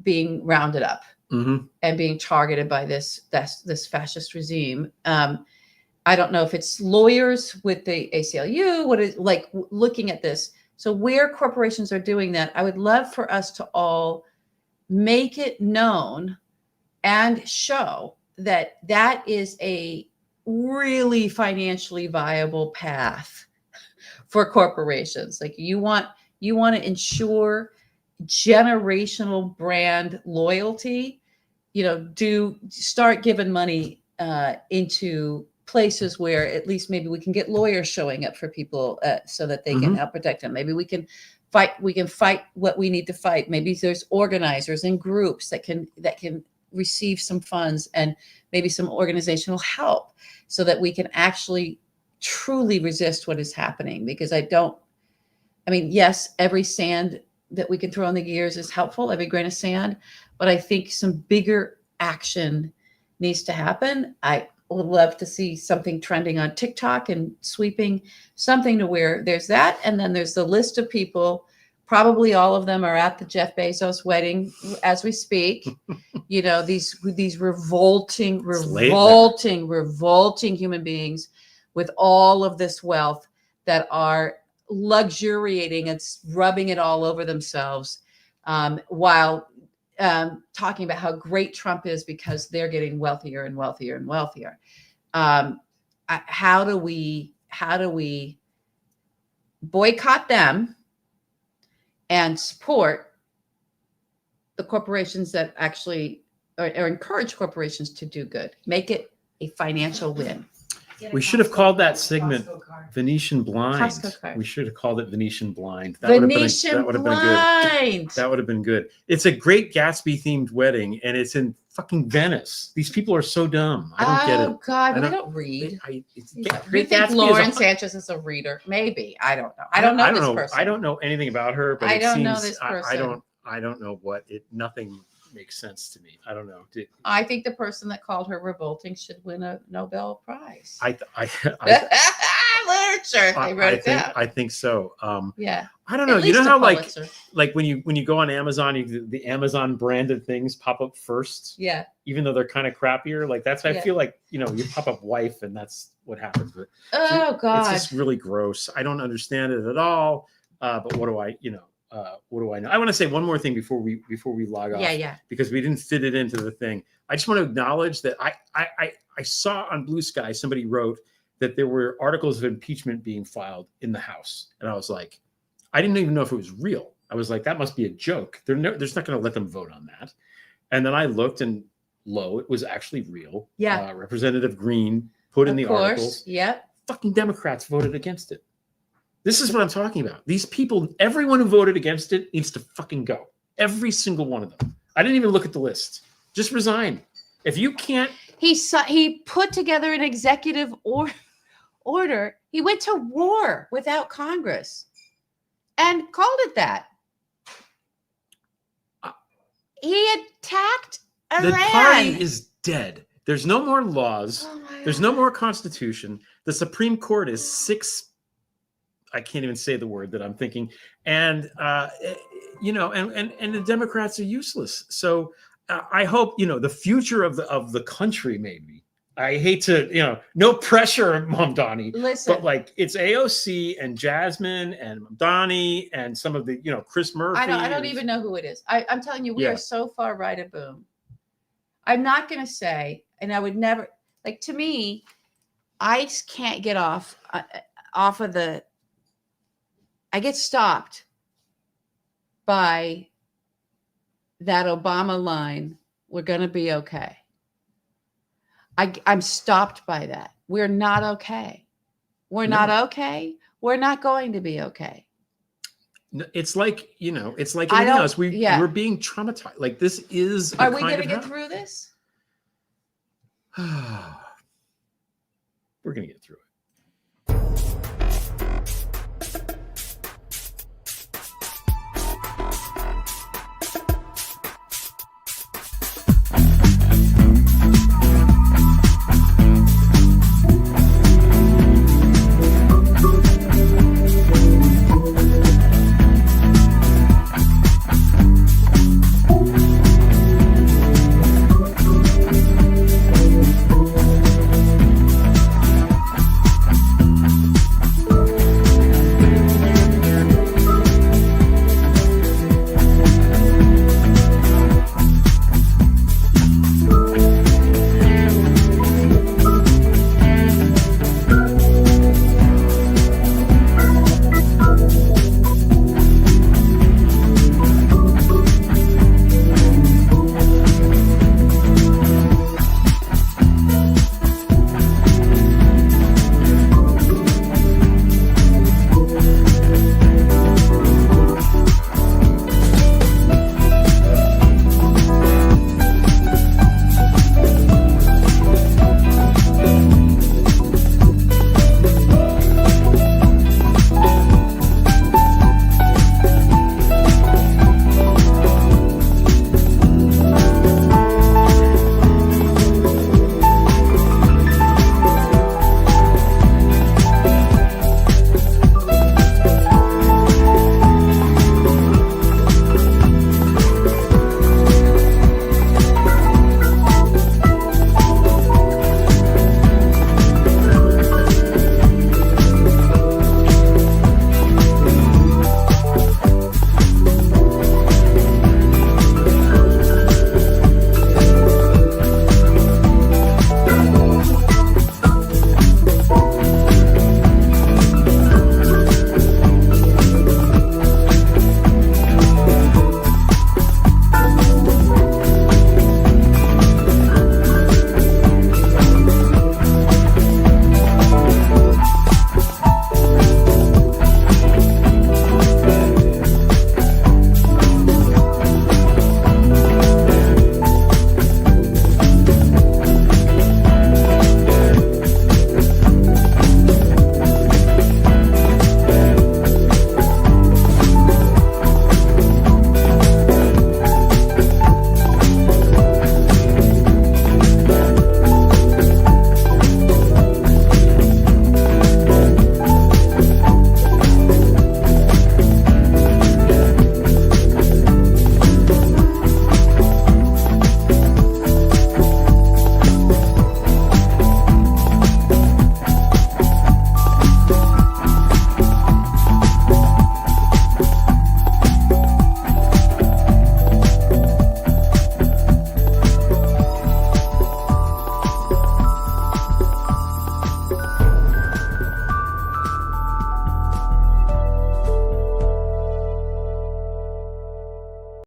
being rounded up. Mm-hmm. And being targeted by this fascist regime. I don't know if it's lawyers with the ACLU, what is like looking at this. So where corporations are doing that, I would love for us to all make it known and show that that is a really financially viable path for corporations. Like you want to ensure generational brand loyalty, start giving money into places where at least maybe we can get lawyers showing up for people so that they can help protect them. Maybe we can fight what we need to fight. Maybe there's organizers and groups that can receive some funds and maybe some organizational help so that we can actually truly resist what is happening. Because yes, every sand that we can throw in the gears is helpful, every grain of sand, but I think some bigger action needs to happen. I would love to see something trending on TikTok and sweeping something to where there's that. And then there's the list of people, probably all of them are at the Jeff Bezos wedding as we speak. These revolting human beings with all of this wealth that are luxuriating and rubbing it all over themselves while talking about how great Trump is because they're getting wealthier and wealthier and wealthier. How do we boycott them and support the corporations that actually or encourage corporations to do good, make it a financial win? We should have called that segment Venetian Blind. Costco card. We should have called it Venetian Blind. Venetian that would have been good. Blind. That would have been good. It's a great Gatsby themed wedding, and it's in fucking Venice. These people are so dumb. I don't get it. Oh God, I I don't read. It's You Great think Gatsby is Lauren a- Sanchez is a reader? Maybe. I don't know. I don't know this person. I don't know anything about her, but I it don't seems, know this person. I don't know what it. Nothing makes sense to me. I don't know. I think the person that called her revolting should win a Nobel Prize. Literature. They wrote it down. I think so. Yeah. I don't know. At You know least how a Pulitzer. like when you go on Amazon, the Amazon branded things pop up first, Yeah. even though they're kind of crappier. Like that's I Yeah. feel like you pop up wife, and that's what happens. But Oh God. it's just really gross. I don't understand it at all. But what do I what do I know? I want to say one more thing before we log off. Yeah. Because we didn't fit it into the thing. I just want to acknowledge that I saw on Bluesky somebody wrote that there were articles of impeachment being filed in the House, and I was like, I didn't even know if it was real. I was like, that must be a joke. There's not going to let them vote on that. And then I looked, and lo, it was actually real. Yeah. Representative Green put in the articles. Yep. Fucking Democrats voted against it. This is what I'm talking about. These people, everyone who voted against it needs to fucking go. Every single one of them. I didn't even look at the list. Just resign. If you can't. He put together an executive order. He went to war without Congress and called it that. He attacked Iran. The party is dead. There's no more laws. Oh my There's God. no more constitution. The Supreme Court is 6. I can't even say the word that I'm thinking. And, and the Democrats are useless. So I hope, the future of the country, maybe. I hate to, no pressure, Mamdani. Listen. But like it's AOC and Jasmine and Mamdani and some of the, Chris Murphy. I don't even know who it is. I'm telling you, we are so far right of boom. I'm not going to say, and I would never, like, to me, I can't get off of the, I get stopped by that Obama line, we're going to be okay. I'm stopped by that. We're not okay. We're not okay. We're not going to be okay. It's like, it's like anything else. We're being traumatized. Like this is. Are we going to get through this? We're going to get through it.